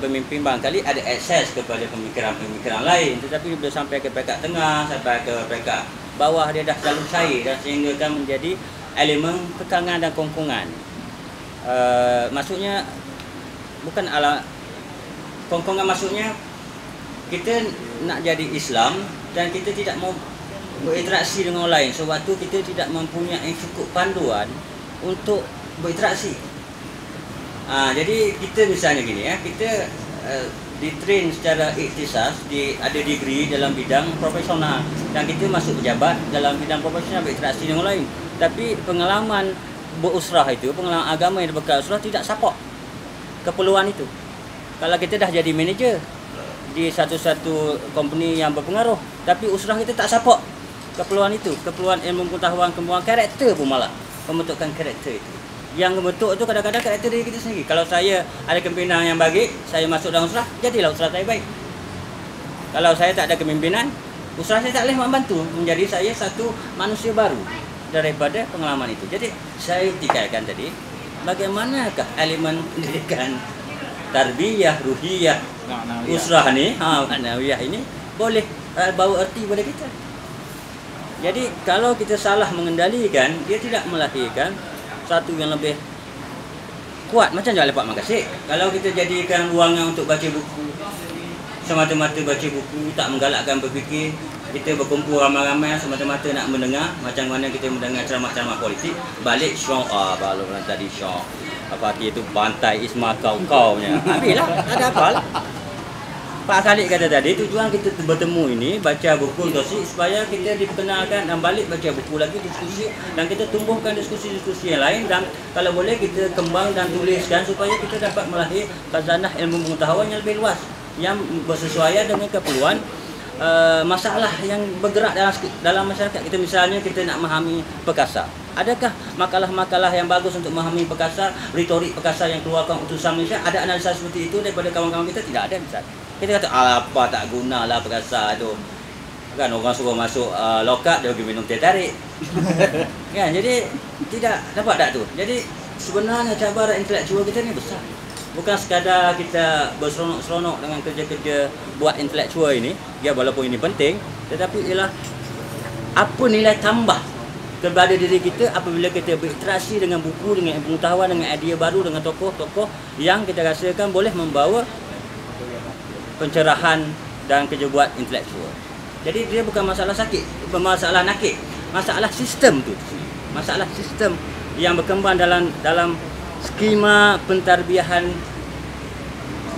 S2: pemimpin barangkali ada akses kepada pemikiran-pemikiran lain, tetapi bila sampai ke peringkat tengah, sampai ke peringkat bawah, dia dah selalu cair, dan sehingga kan menjadi elemen kekangan dan kongkongan. Maksudnya bukan kongkongan, maksudnya kita nak jadi Islam dan kita tidak mau berinteraksi dengan orang lain, sebab tu kita tidak mempunyai cukup panduan untuk berinteraksi. Jadi kita misalnya gini ya, kita ditrain secara ikhtisas, ada degree dalam bidang profesional, dan kita masuk pejabat dalam bidang profesional berinteraksi dengan orang lain. Tapi pengalaman berusrah itu, pengalaman agama yang berbekal usrah tidak support keperluan itu. Kalau kita dah jadi manager di satu-satu company yang berpengaruh, tapi usrah kita tak support keperluan itu, keperluan ilmu pengetahuan, kemampuan karakter pun malah pembentukan karakter itu. Yang membentuk itu kadang-kadang karakter diri kita sendiri. Kalau saya ada kepimpinan yang baik, saya masuk dalam usrah, jadilah usrah saya baik. Kalau saya tak ada kepimpinan, usrah saya tak boleh membantu menjadi saya satu manusia baru daripada pengalaman itu. Jadi saya tikaikan tadi, bagaimanakah elemen pendidikan tarbiyah, ruhiyah, usrah ni, ma'nawiyah ini boleh bawa erti pada kita. Jadi kalau kita salah mengendalikan, dia tidak melahirkan satu yang lebih kuat. Macam Jalan Pak Makasih, kalau kita jadikan ruangan untuk baca buku, semata-mata baca buku, tak menggalakkan berfikir, kita berkumpul ramai-ramai semata-mata nak mendengar, macam mana kita mendengar ceramah-ceramah politik, balik syok, kalau tadi syok, apa arti itu bantai Isma kau-kaunya, habislah, tak ada apa lah. Pak Khalid kata tadi, tujuan kita bertemu ini, baca buku Tosik, supaya kita diperkenalkan dan balik baca buku lagi, diskusi, dan kita tumbuhkan diskusi-diskusi yang lain, dan kalau boleh kita kembang dan tuliskan supaya kita dapat melahir khazanah ilmu pengetahuan yang lebih luas, yang bersesuaian dengan keperluan masalah yang bergerak dalam masyarakat kita. Misalnya kita nak memahami perkasa, adakah makalah-makalah yang bagus untuk memahami perkasa, retorik perkasa yang keluarkan utusan Malaysia, ada analisa seperti itu daripada kawan-kawan kita? Tidak ada. Misalnya kita kata apa tak gunalah perkasa itu, kan orang suruh masuk lokap dia pergi minum teh tarik. Kan, jadi tidak dapat tak tu. Jadi sebenarnya cabaran intelektual kita ni besar. Bukan sekadar kita berseronok-seronok dengan kerja-kerja buat intelektual ini, ya walaupun ini penting, tetapi ialah apa nilai tambah kepada diri kita apabila kita berinteraksi dengan buku, dengan pengetahuan, dengan idea baru, dengan tokoh-tokoh yang kita rasakan boleh membawa pencerahan dan kerja buat intelektual. Jadi dia bukan masalah sakit, bukan masalah nakik, masalah sistem tu. Masalah sistem yang berkembang dalam skema pentarbiahan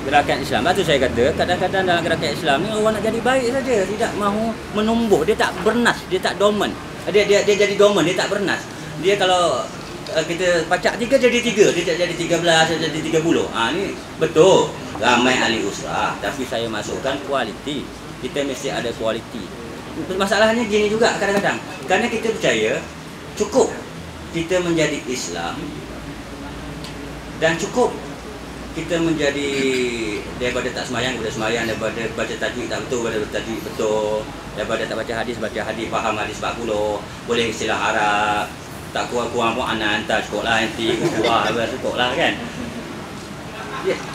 S2: gerakan Islam. Itu saya kata, kadang-kadang dalam gerakan Islam ni orang nak jadi baik saja, tidak mahu menumbuh, dia tak bernas, dia tak dormant. Dia jadi dormant, dia tak bernas. Dia kalau kita pacak 3 jadi 3, dia tak jadi 13, dia jadi 30. Ni betul. Ramai ahli usrah, tapi saya masukkan kualiti. Kita mesti ada kualiti. Masalahnya gini juga kadang-kadang, kerana kita percaya cukup kita menjadi Islam dan cukup kita menjadi daripada tak semayang kepada semayang, daripada baca tajwid tak betul kepada tajwid betul, daripada tak baca hadis faham hadis 40, boleh istilah Arab, tak kurang-kurang pun anak hantar sekolah nanti sekolah kan.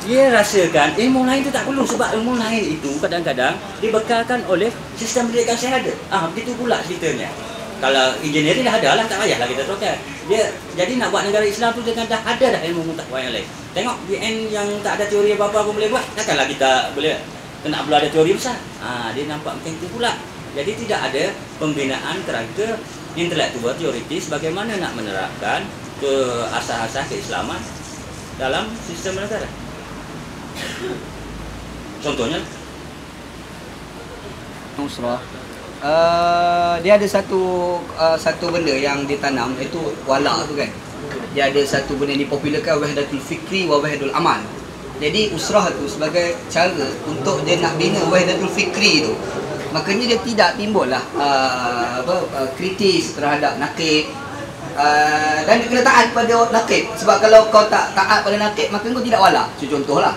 S2: Dia rasakan ilmu lain tu tak perlu, sebab ilmu lain itu kadang-kadang dibekalkan oleh sistem pendidikan saya ada. Begitu pula ceritanya. Kalau engineering dah ada lah, tak payahlah kita teruskan. Dia jadi nak buat negara Islam tu dengan dah ada dah ilmu pengetahuan yang lain. Tengok BN yang tak ada teori apa-apa pun boleh buat, takkanlah kita boleh kena pula ada teori besar. Dia nampak macam tu pula. Jadi tidak ada pembinaan karakter intelektual teoritis bagaimana nak menerapkan ke asas-asas keislaman dalam sistem negara. Contohnya
S1: usrah, dia ada satu benda yang ditanam, iaitu wala tu kan. Dia ada satu benda yang dipopularkan, wahdatul fikri wa wahdatul amal. Jadi usrah tu sebagai cara untuk dia nak bina wahdatul fikri tu, makanya dia tidak timbullah kritis terhadap nakib. Dan dia kena taat pada nakib. Sebab kalau kau tak taat pada nakib, maka kau tidak wala. Contohlah.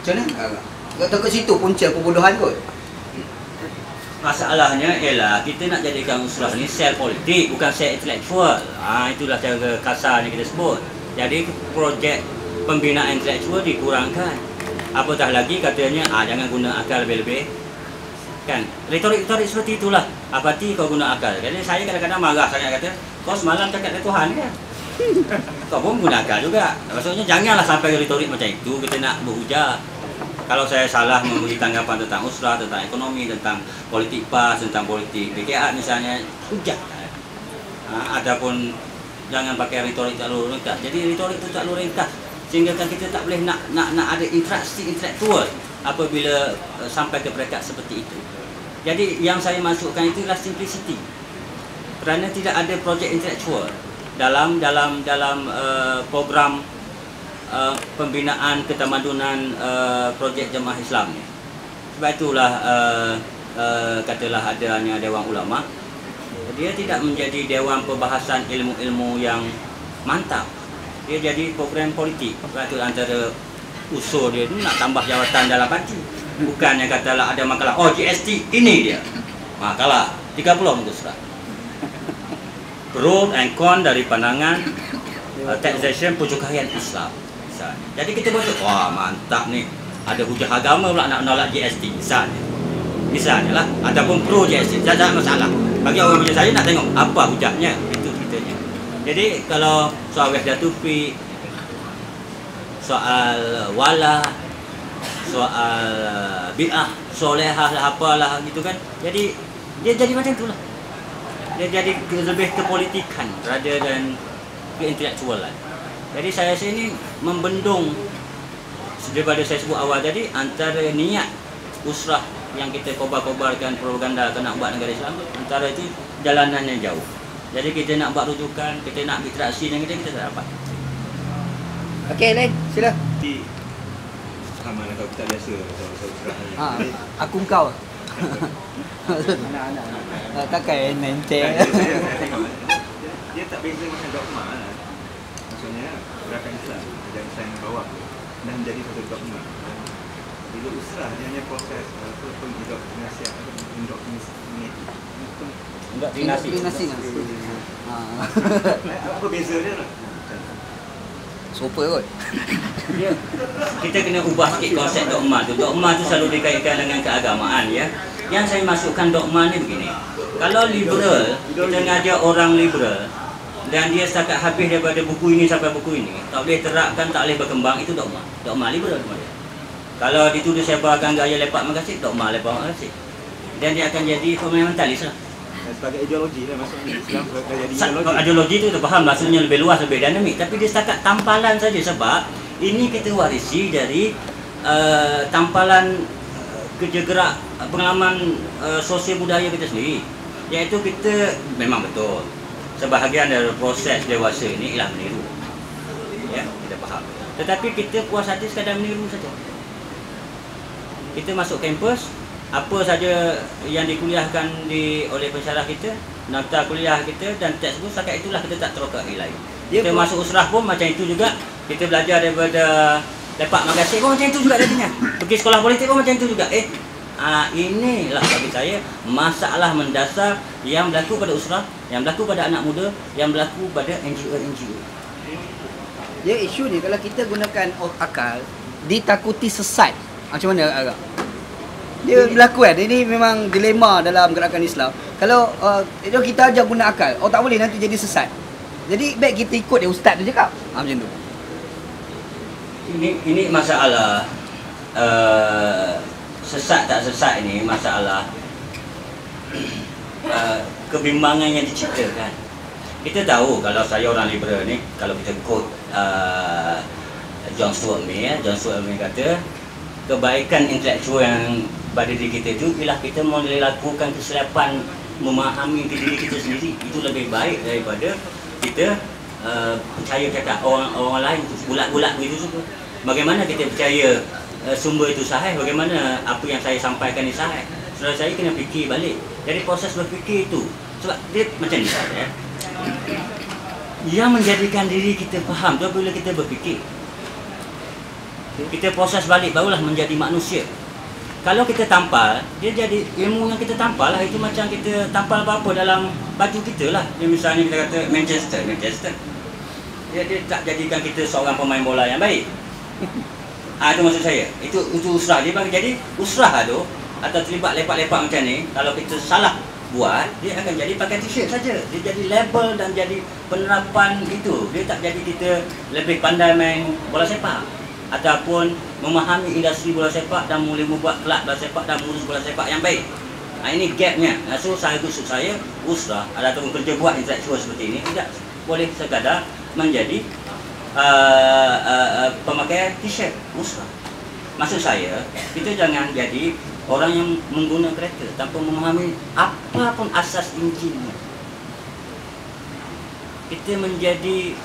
S1: Macam mana? Kau ke situ punca kebodohan kot.
S2: Masalahnya ialah kita nak jadikan usrah ni sel politik, bukan sel intelektual. Itulah cara kasarnya kita sebut. Jadi projek pembinaan intelektual dikurangkan. Apatah lagi katanya jangan guna akal lebih-lebih. Kan? Retorik-retorik seperti itulah. Apati kau guna akal. Jadi saya kadang-kadang marah sangat, kata, kau semalam cakap dengan Tuhan kan? Kau pun guna akal juga. Maksudnya janganlah sampai retorik macam itu, kita nak berhujah. Kalau saya salah memberi tanggapan tentang usrah, tentang ekonomi, tentang politik PAS, tentang politik PKA misalnya, hujah. Adapun jangan pakai retorik terlalu ringkas. Jadi retorik itu terlalu ringkas sehingga kan kita tak boleh nak ada interaksi intelektual apabila sampai ke peringkat seperti itu. Jadi yang saya masukkan itulah simplicity. Kerana tidak ada projek intelektual dalam program pembinaan ketamadunan projek Jemaah Islam ni. Sebab itulah katalah adanya Dewan Ulama. Dia tidak menjadi dewan perbahasan ilmu-ilmu yang mantap. Dia jadi program politik. Sebab itu antara usul dia tu nak tambah jawatan dalam parti. Bukannya katalah ada makalah, oh GST ini dia. Makalah 30 muka surat. Pro and con dari pandangan taxation pucukarian Islam. Misalnya. Jadi kita berkata, wah mantap ni. Ada hujah agama pula nak menolak GST misalnya. Misalnya lah, ataupun pro GST, tak ada masalah. Bagi orang macam saya nak tengok apa hujahnya, itu ceritanya. Jadi kalau soal Wahdatul Fiqh, soal wala, soal bi'ah, solehah lah apalah gitu kan. Jadi dia jadi macam itulah. Dia jadi lebih kepolitikan rather than keintelektualan. Jadi saya ini membendung daripada saya sebut awal tadi antara niat usrah yang kita kobar-kobarkan propaganda nak buat negara Islam, antara itu jalanannya jauh. Jadi kita nak buat rujukan, kita nak interaksi dengan kita tak dapat.
S1: Okey, Lain, sila.
S4: Sama kalau kita biasa usrah ni.
S1: Aku kau. Anak-anak. Takkan menteng.
S4: Dia tak beza macam dogma lah. Maksudnya gerakan Islam, gerakan Islam yang bawah dan menjadi satu dogma. Bila usrah dia hanya proses pengindoktrinasi.
S1: Indoktrinasi.
S4: Apa beza dia lah?
S1: Super kot.
S2: Kita kena ubah sikit konsep dogma tu. Dogma tu selalu dikaitkan dengan keagamaan ya. Yang saya masukkan dogma ni begini. Kalau liberal, kita ngajar orang liberal dan dia setakat habis daripada buku ini sampai buku ini, tak boleh terapkan, tak boleh berkembang, itu dogma. Dogma liberal tu dia. Kalau dituduh sebarkan gaya lepak makasih, dogma lepak makasih. Dan dia akan jadi fundamentalis lah.
S4: Sebagai ideologi lah maksudnya Islam jadi ideologi.
S2: Ideologi tu faham maksudnya lebih luas, lebih dinamik. Tapi dia setakat tampalan saja sebab ini kita warisi dari tampalan kerja gerak pengalaman sosial budaya kita sendiri. Iaitu kita memang betul sebahagian dari proses dewasa ini ialah meniru. Ya, kita faham. Tetapi kita puas hati sekadar meniru saja. Kita masuk kampus, apa saja yang dikuliahkan oleh pensyarah kita, nota kuliah kita dan textbook, setakat itulah kita tak terokak lain. Kita masuk usrah pun macam itu juga. Kita belajar daripada lepak magasih pun macam itu juga jadinya. Pergi sekolah politik pun macam itu juga. Inilah bagi saya masalah mendasar yang berlaku pada usrah, yang berlaku pada anak muda, yang berlaku pada NGO-NGO.
S1: Dia isu ni kalau kita gunakan akal, ditakuti sesat. Macam mana agak? Dia berlaku kan? Ini memang dilema dalam gerakan Islam. Kalau kita ajar guna akal, tak boleh nanti jadi sesat. Jadi baik kita ikut dia ustaz tu cakap. Macam tu.
S2: Ini masalah sesat tak sesat ini masalah kebimbangan yang diciptakan. Kita tahu kalau saya orang liberal ni, kalau kita quote John Stuart Mill, kata kebaikan intelektual yang pada diri kita itu ialah kita boleh lakukan kesilapan memahami diri kita sendiri. Itu lebih baik daripada kita percaya cakap orang lain bulat-bulat begitu semua. Bagaimana kita percaya sumber itu sahih, bagaimana apa yang saya sampaikan ini sahih. Saudara saya kena fikir balik. Jadi proses berfikir itu sebab dia macam ni ya. Yang menjadikan diri kita faham tu bila kita berfikir. Kita proses balik barulah menjadi manusia. Kalau kita tampal, dia jadi ilmu yang kita tampal lah. Itu macam kita tampal apa-apa dalam baju kita lah. Dia misalnya kita kata Manchester. Dia tak jadikan kita seorang pemain bola yang baik. Itu maksud saya. Itu usrah. Dia bagi jadi usrah tu atau terlibat lepak-lepak macam ni, kalau kita salah buat, dia akan jadi pakai t-shirt saja. Dia jadi label dan jadi penerapan itu. Dia tak jadi kita lebih pandai main bola sepak ataupun memahami industri bola sepak dan mula membuat kelab bola sepak dan mengurus bola sepak yang baik. Ini gapnya. So saya usrah ataupun kerja buat intelektual seperti ini tidak boleh sekadar menjadi pemakai t-shirt usrah. Maksud saya, kita jangan jadi orang yang mengguna kereta tanpa memahami apa pun asas enjinnya. Kita menjadi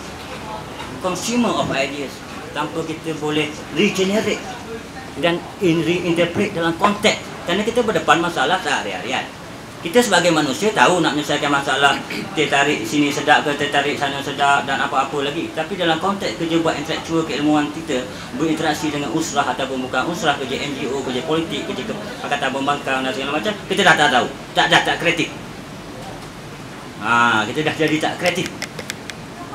S2: consumer of ideas tanpa kita boleh regenerate dan reinterpret dalam konteks. Kerana kita berdepan masalah sehari-harian. Kita sebagai manusia tahu nak menyelesaikan masalah, tertarik sini sedap ke, tertarik sana sedap dan apa-apa lagi. Tapi dalam konteks kerja buat intelektual keilmuan kita, berinteraksi dengan usrah ataupun bukan usrah, kerja NGO, kerja politik, kerja Pakatan Pembangkang dan segala macam, kita dah tak tahu, tak kreatif. Kita dah jadi tak kreatif.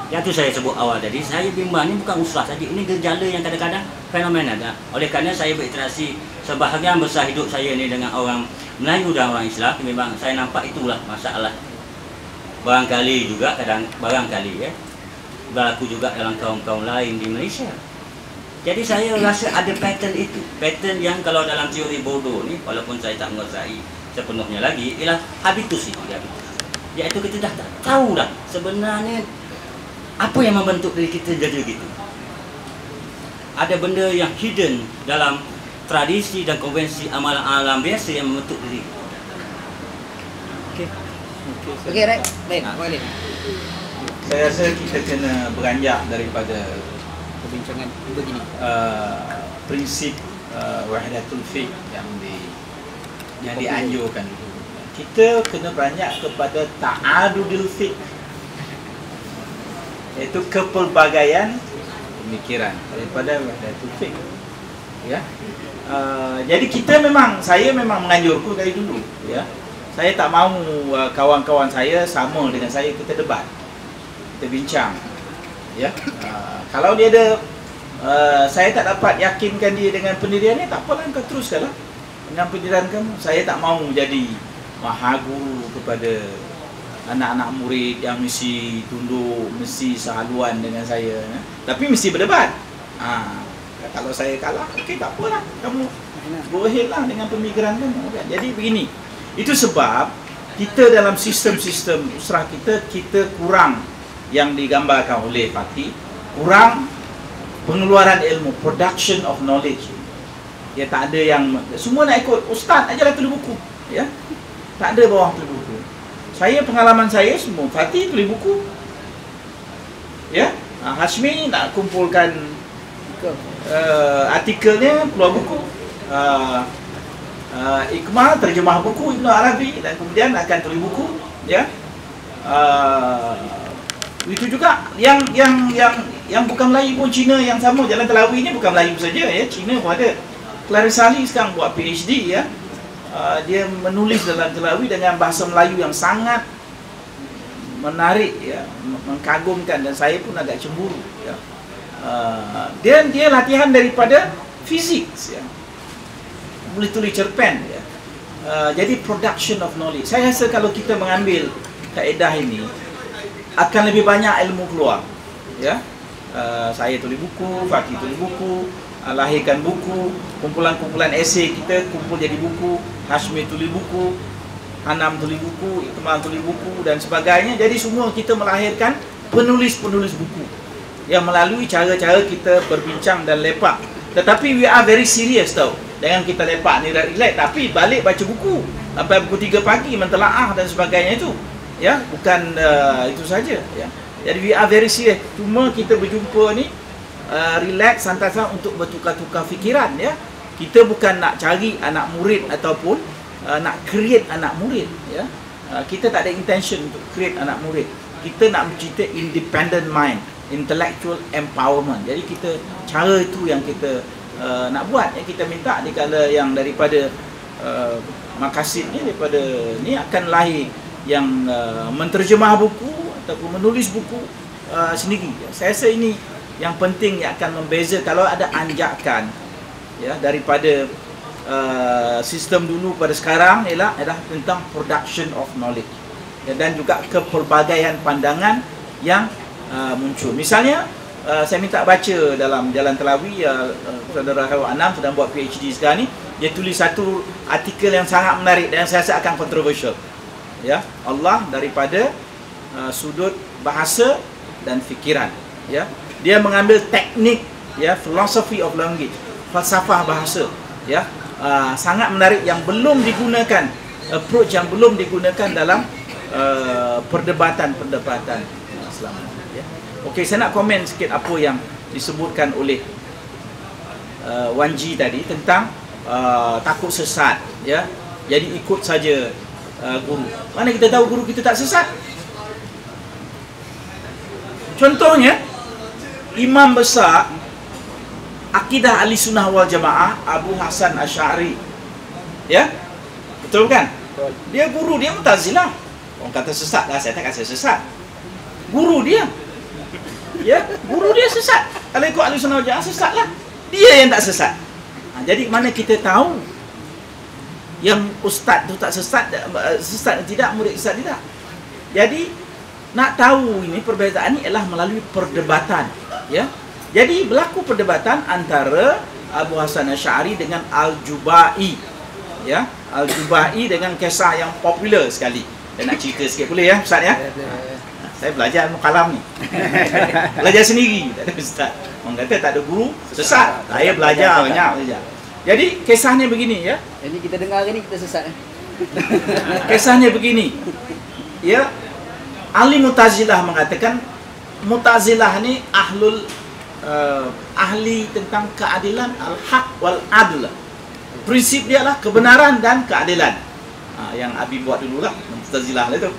S2: Yang tu saya sebut awal tadi, saya bimbang ni bukan usrah saja, ini gejala yang kadang-kadang fenomena. Oleh kerana saya berinteraksi sebahagian besar hidup saya ni dengan orang Melayu dan orang Islam, memang saya nampak itulah masalah. Barangkali juga barangkali berlaku juga dalam kaum-kaum lain di Malaysia. Jadi saya rasa ada pattern itu, pattern yang kalau dalam teori Bodo ni, walaupun saya tak menguasai sepenuhnya lagi, ialah habitus itu, iaitu kita dah tak tahu dah sebenarnya apa yang membentuk diri kita jadi begitu. Ada benda yang hidden dalam tradisi dan konvensi amalan alam biasa yang membentuk diri.
S1: Okey, right. Baik, boleh.
S3: Saya rasa kita kena beranjak daripada
S1: Perbincangan begini.
S3: prinsip wahdatul fiqh yang dianjurkan itu. Kita kena beranjak kepada ta'adudul fiqh, iaitu kepelbagaian pemikiran daripada wahdatul fiqh. Ya. Jadi saya memang menganjurkan dari dulu, ya. Saya tak mahu kawan-kawan saya sama dengan saya, kita debat, kita bincang, ya. Kalau dia ada saya tak dapat yakinkan dia dengan pendirian ni, tak apalah, kau teruskanlah dengan pendirian kamu. Saya tak mahu jadi mahaguru kepada anak-anak murid yang mesti tunduk, mesti sehaluan dengan saya, tapi mesti berdebat. Kalau saya kalah, okey, tak apalah, kamu go ahead lah dengan pemikiran kamu, kan? Jadi begini, itu sebab kita dalam sistem-sistem usrah kita kurang yang digambarkan oleh Fatih, kurang pengeluaran ilmu, production of knowledge. Ya, tak ada yang semua nak ikut ustaz ajalah tulis buku, ya. Tak ada bawah tulis buku. Pengalaman saya semua, Fatih tulis buku, ya. Hashmi nak kumpulkan artikelnya, keluar buku. Iqmal terjemah buku Ibn Arabi dan kemudian akan tulis buku, ya. Itu juga yang bukan Melayu pun, Cina yang sama, Jalan Telawi ni bukan Melayu saja, ya, Cina pun ada. Clarissa Lee sekarang buat PhD, ya. Dia menulis dalam Telawi dengan bahasa Melayu yang sangat menarik, ya, mengagumkan, dan saya pun agak cemburu, ya. Dia latihan daripada fizik, ya. Boleh tulis cerpen, ya. Jadi production of knowledge. Saya rasa kalau kita mengambil kaedah ini, akan lebih banyak ilmu keluar, ya. Saya tulis buku, Fatih tulis buku, lahirkan buku, kumpulan-kumpulan esei kita kumpul jadi buku, Hashmi tulis buku, Hanam tulis buku, Iqmal tulis buku dan sebagainya. Jadi semua kita melahirkan penulis-penulis buku yang melalui cara-cara kita berbincang dan lepak. Tetapi we are very serious tau. Jangan kita lepak ni relax, tapi balik baca buku sampai pukul 3 pagi mentelaah dan sebagainya itu. Ya, bukan itu saja, ya. Jadi we are very serious. Cuma kita berjumpa ni relax, santai-santai untuk bertukar-tukar fikiran, ya. Kita bukan nak cari anak murid ataupun nak create anak murid, ya. Kita tak ada intention untuk create anak murid. Kita nak mencipta independent mind, intellectual empowerment. Jadi kita cara itu yang kita nak buat, yang kita minta dikala yang daripada makasid ni, daripada ni akan lahir yang menterjemah buku ataupun menulis buku sendiri. Saya rasa ini yang penting yang akan membeza kalau ada anjakan, ya, daripada sistem dulu pada sekarang ialah tentang production of knowledge, ya, dan juga kepelbagaian pandangan yang muncul. Misalnya saya minta baca dalam Jalan Telawi, saudara Khairul Anam sedang buat PhD sekarang ni, dia tulis satu artikel yang sangat menarik dan saya rasa akan kontroversial, ya. Allah daripada sudut bahasa dan fikiran, ya. Dia mengambil teknik, ya, philosophy of language, falsafah bahasa, ya, sangat menarik yang belum digunakan, approach yang belum digunakan dalam perdebatan Islam. Ya. Okey, saya nak komen sikit apa yang disebutkan oleh Wan Ji tadi tentang takut sesat, ya. Jadi ikut saja guru. Mana kita tahu guru kita tak sesat? Contohnya, imam besar akidah Ahli Sunnah wal Jamaah Abu Hasan Asy'ari, ya, betul kan? Dia guru dia Mu'tazilah. Orang kata sesat lah, saya tak kata sesat. Guru dia, ya, guru dia sesat. Kalau ikut Ahli Sunnah wal Jamaah sesat lah. Dia yang tak sesat. Jadi mana kita tahu yang ustaz tu tak sesat, sesat tidak, murid sesat tidak. Jadi nak tahu ini perbezaan ini ialah melalui perdebatan, ya. Jadi berlaku perdebatan antara Abu Hasan Asy'ari dengan Al-Jubai, ya. Al-Jubai dengan kisah yang popular sekali. Saya nak cerita sikit boleh ya ustaz ya? Saya belajar mukalam ni. Belajar sendiri, tak ada ustaz. Orang kata tak ada guru, sesat. Saya belajar banyak belajar. Jadi kisahnya begini, ya.
S1: Jadi kita dengar hari ni kita sesat.
S3: Kisahnya begini. Ya. Ahli Mu'tazilah mengatakan Mu'tazilah ni ahli tentang keadilan, al-haq wal adl. Prinsip dia lah kebenaran dan keadilan. Yang Abi buat dululah Mu'tazilah itu.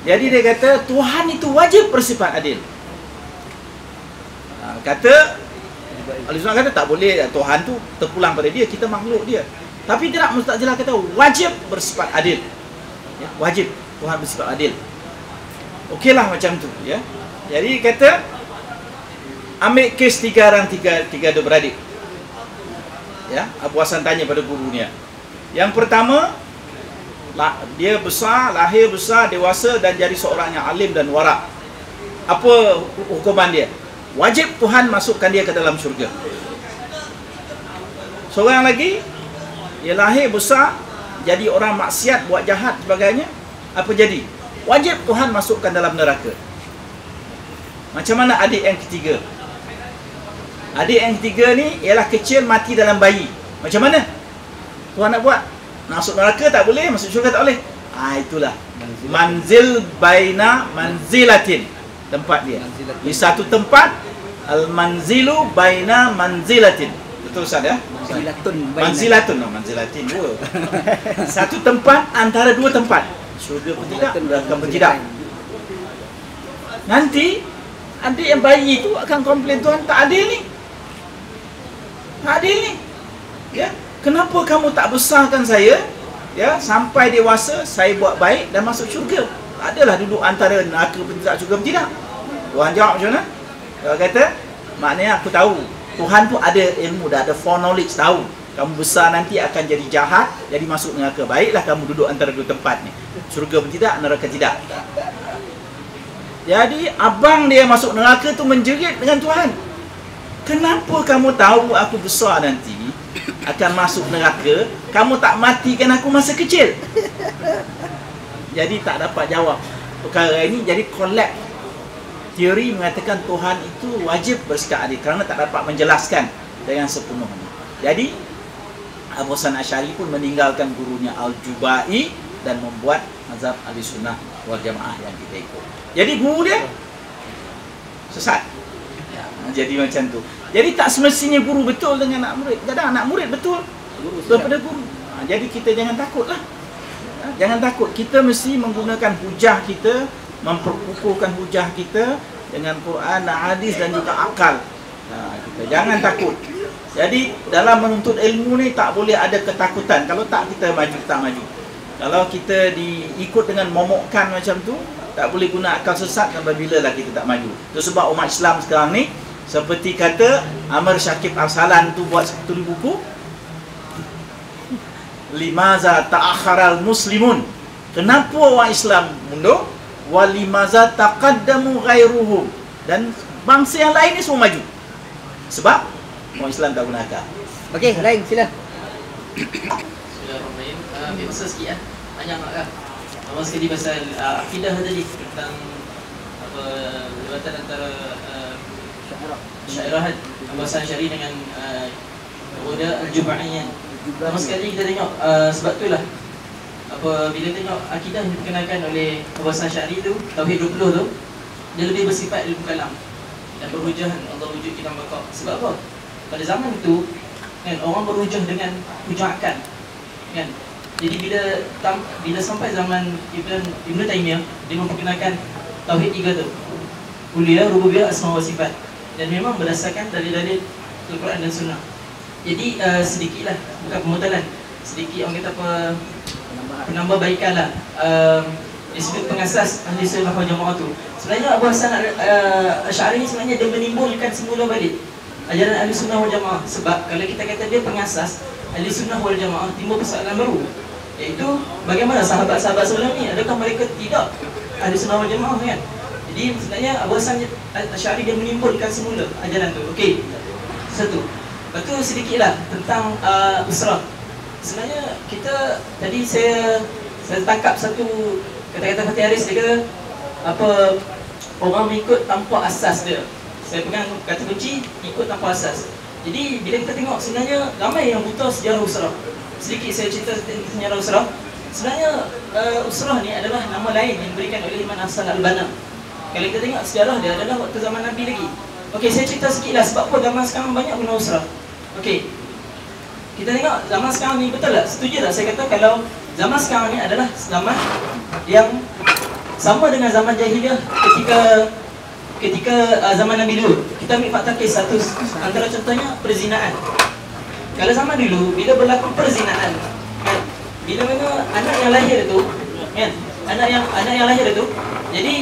S3: Jadi dia kata Tuhan itu wajib bersifat adil. Kata Ahli Sunnah kata tak boleh, Tuhan tu terpulang pada dia, kita makhluk dia. Tapi tidak, Mu'tazilah kata wajib bersifat adil. Ya, wajib Tuhan bersifat adil. Okeylah macam tu, ya. Jadi kata ambil kes tiga adik beradik. Ya, Abu Hasan tanya pada gurunya. Yang pertama, dia besar, lahir besar, dewasa dan jadi seorang yang alim dan warak. Apa hukuman dia? Wajib Tuhan masukkan dia ke dalam syurga. Seorang lagi, dia lahir besar, jadi orang maksiat, buat jahat sebagainya. Apa jadi? Wajib Tuhan masukkan dalam neraka. Macam mana adik yang ketiga? Adik yang ketiga ni ialah kecil, mati dalam bayi. Macam mana Tuhan nak buat? Masuk neraka tak boleh, masuk syurga tak boleh. Itulah manzil baina manzilatin, tempat dia. Di satu tempat, al-manzilu baina manzilatin. Betul Ustaz ya? Manzilatin dua. Satu tempat antara dua tempat. Syurga pun tidak, neraka pun tidak. Nanti adik yang bayi itu akan komplain, Tuhan tak adil ni. Tak adil ni. Ya, kenapa kamu tak besarkan saya? Ya, sampai dewasa saya buat baik dan masuk syurga. Adalah duduk antara neraka pun tidak, syurga pun tidak. Tuhan jawab macam mana? Dia kata, maknanya aku tahu Tuhan tu ada ilmu, dah ada foreknowledge, tahu kamu besar nanti akan jadi jahat, jadi masuk neraka. Baiklah kamu duduk antara dua tempat ni. Syurga pun tidak, neraka tidak. Jadi abang dia masuk neraka tu menjerit dengan Tuhan. Kenapa kamu tahu aku besar nanti akan masuk neraka, kamu tak matikan aku masa kecil? Jadi tak dapat jawab perkara ini. Jadi collapse. Teori mengatakan Tuhan itu wajib bersikap adil kerana tak dapat menjelaskan dengan sepenuhnya. Jadi Abu Hasan Asy'ari pun meninggalkan gurunya Al-Jubai dan membuat mazhab Ahli Sunnah wal Jamaah yang kita ikut. Jadi guru dia sesat. Ya, jadi macam tu. Jadi tak semestinya guru betul dengan anak murid. Kadang anak murid betul daripada guru. Jadi kita jangan takutlah. Jangan takut. Kita mesti menggunakan hujah kita, memperkukuhkan hujah kita dengan Quran dan hadis dan juga akal. Kita jangan takut. Jadi dalam menuntut ilmu ni tak boleh ada ketakutan. Kalau tak, kita maju, tak maju. Kalau kita diikut dengan momokkan macam tu, tak boleh guna akal sesat, apabila lah kita tak maju. Itu sebab umat Islam sekarang ni, seperti kata Amr Syakib Arsalan tu buat tulis buku, limaza ta'akharal muslimun, kenapa orang Islam mundur, wa limaza taqaddamu ghairuhum, dan bangsa yang lain ni semua maju. Sebab orang Islam tak guna akal.
S1: Okey, lain sila.
S5: Bismillahirrahmanirrahim. Masa sikit lah. Panjang tak kan? Awal sekali pasal akidah tadi tentang apa, debatan antara Syairah bahasa Syari dengan Uqdah Al-Jubaiyah. Sama sekali kita tengok sebab itulah bila tengok akidah yang diperkenalkan oleh bahasa Syari tu, Tauhid 20 tu, dia lebih bersifat ilmu kalam dan berhujah Allah wujud kita baqa. Sebab apa? Pada zaman itu kan orang berhujah dengan hujah akal. Kan? Jadi bila sampai zaman Ibn Taymiyah, dia memperkenalkan Tauhid 3 tu. Uluhiyah, Rububiyah, Asma wa Sifat. Dan memang berdasarkan dalil-dalil Al-Quran dan Sunnah. Jadi sedikitlah, bukan pemutalan, sedikit orang kata apa, penambahbaikan lah. Disebut pengasas Ahli Sunnah wal Jamaah tu. Sebenarnya Abu Hasan Asy'ari sebenarnya dia menimbulkan semula balik ajaran Ahli Sunnah wal Jamaah. Sebab kalau kita kata dia pengasas Ahli Sunnah wal Jamaah, timbul persoalan baru, iaitu bagaimana sahabat-sahabat sebelum ni, adakah mereka tidak Ahli Sunnah wal Jamaah kan? Jadi sebenarnya Abu Hasan Asy'ari dia menimbulkan semula ajaran tu. Okey. Satu. Lepas tu sedikitlah tentang usrah. Sebenarnya kita tadi saya tangkap satu kata-kata Fatih Haris, dia kata apa, orang mengikut tanpa asas dia. Saya pegang kata kunci, ikut tanpa asas. Jadi bila kita tengok sebenarnya ramai yang buta sejarah usrah. Sedikit saya cerita tentang sejarah usrah. Sebenarnya usrah ni adalah nama lain yang diberikan oleh Imam Hasan Al-Banna. Kalau kita tengok sejarah dia adalah waktu zaman Nabi lagi. Okey, saya cerita sikitlah sebab apa zaman sekarang banyak guna usrah. Okey. Kita tengok zaman sekarang ni, betul tak? Setuju tak saya kata kalau zaman sekarang ni adalah zaman yang sama dengan zaman jahiliyah ketika zaman Nabi dulu. Kita ambil fakta kes satu, antara contohnya perzinaan. Kalau zaman dulu bila berlaku perzinaan, kan, bila mana anak yang lahir tu, kan, anak yang lahir tu, jadi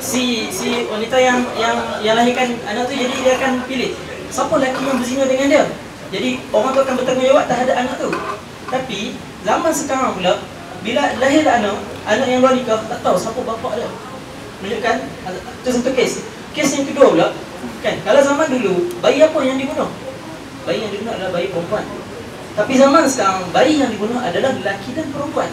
S5: si wanita yang lahirkan anak tu, jadi dia akan pilih siapa lelaki yang berzina dengan dia. Jadi orang tu akan bertanggungjawab terhadap anak tu. Tapi zaman sekarang pula, bila lahir anak yang luar nikah, tak tahu siapa bapa dia. Menunjukkan itu satu kes. Kes yang kedua pula, kan, kalau zaman dulu bayi apa yang dibunuh? Bayi yang dibunuh adalah bayi perempuan. Tapi zaman sekarang bayi yang dibunuh adalah lelaki dan perempuan.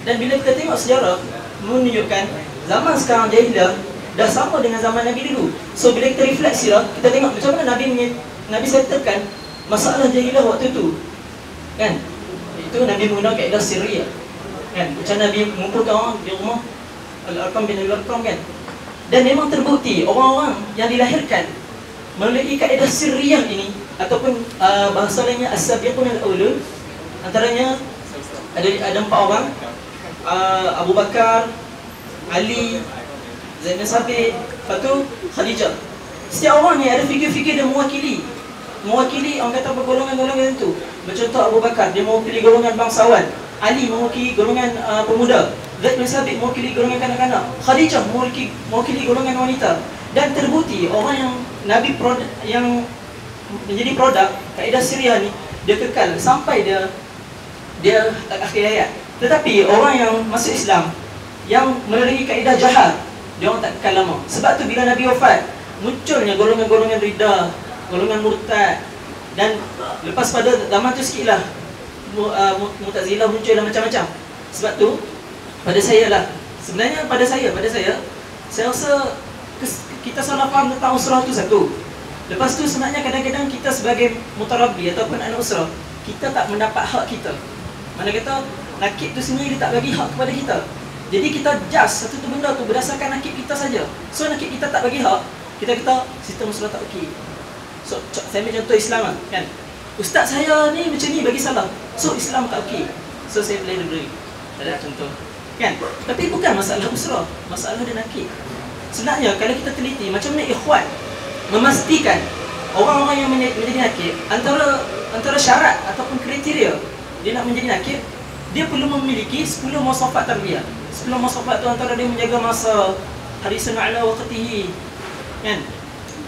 S5: Dan bila kita tengok sejarah, menunjukkan zaman sekarang jahiliyah dah sama dengan zaman Nabi dulu. So bila kita refleksi lah, kita tengok macam mana Nabi settlekan masalah jahiliyah waktu itu, kan? Itu Nabi menggunakan kaedah sirriyah, kan? Macam Nabi mengumpulkan orang di rumah Al-Arqam bin Al-Arqam, kan? Dan memang terbukti orang-orang yang dilahirkan melalui kaedah sirriyah ini, ataupun bahasa lainnya as-sabiqun al-awwalun, antaranya ada 4 orang, Abu Bakar, Ali, Zaid bin Sabit, lepas tu Khadijah. Setiap orang ni ada fikir-fikir dia mewakili orang kata apa, golongan-golongan itu. Contoh Abu Bakar, dia mewakili golongan bangsawan. Ali mewakili golongan pemuda. Zaid bin Sabit mewakili golongan kanak-kanak. Khadijah mewakili golongan wanita. Dan terbukti orang yang Nabi yang menjadi produk kaedah sirriyah ni, dia kekal sampai dia akhir hayat. Tetapi orang yang masuk Islam yang melalui kaedah jahar, dia orang tak kekal lama. Sebab tu bila Nabi wafat, munculnya golongan-golongan riddah, golongan murtad. Dan lepas pada zaman tu sikitlah Mu'tazilah muncul dan macam-macam. Sebab tu pada saya lah, sebenarnya pada saya rasa kita salah faham tentang usrah tu satu. Lepas tu sebenarnya kadang-kadang kita sebagai mutarabbi ataupun anak usrah, kita tak mendapat hak kita. Mana kata nakib tu sendiri dia tak bagi hak kepada kita. Jadi kita judge satu tu benda tu berdasarkan nakib kita saja. So nakib kita tak bagi hak, kita kata sistem usrah tak okey. So saya ambil contoh Islam lah, kan. Ustaz saya ni macam ni bagi salah, so Islam tak okey. So saya boleh beri ada contoh, kan. Tapi bukan masalah usrah, masalah dia nakib. Sebenarnya kalau kita teliti macam mana ikhwan memastikan orang-orang yang menjadi nakib, antara syarat ataupun kriteria dia nak menjadi nakib, dia perlu memiliki 10 mawsafat tarbiyah. 10 mawsafat tu antara dia menjaga masa, harisun ala waqtihi, kan,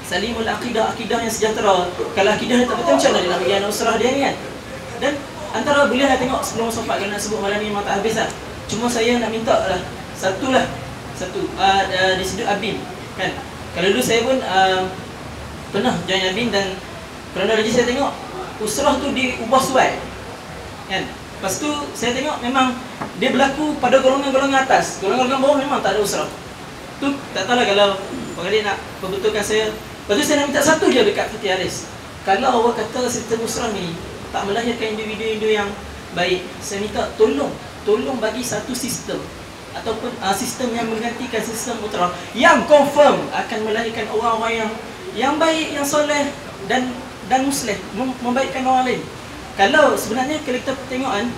S5: salimul akidah yang sejahtera. Kalau akidah dia tak betul, macam mana dia nak bagi anak usrah dia ni, kan. Dan antara boleh nak tengok 10 mawsafat, kalau nak sebut malam ni memang tak habis lah. Cuma saya nak minta lah satu di Sidut Abim, kan. Kalau dulu saya pun pernah join Abim, dan kronologi saya tengok usrah tu diubah suai, kan. Lepas tu saya tengok memang dia berlaku pada golongan-golongan atas. Golongan-golongan bawah memang tak ada usrah. Tu tak tahulah kalau Pak Khalid nak perbetulkan saya Lepas tu saya nak minta satu je dekat Fatih Haris. Kalau awak kata sistem usrah ni tak melahirkan individu-individu yang baik, saya minta tolong bagi satu sistem ataupun sistem yang menggantikan sistem ultra yang confirm akan melahirkan orang-orang yang baik, yang soleh dan musleh, membaikkan orang lain. Kalau sebenarnya kalau kita tengok kan,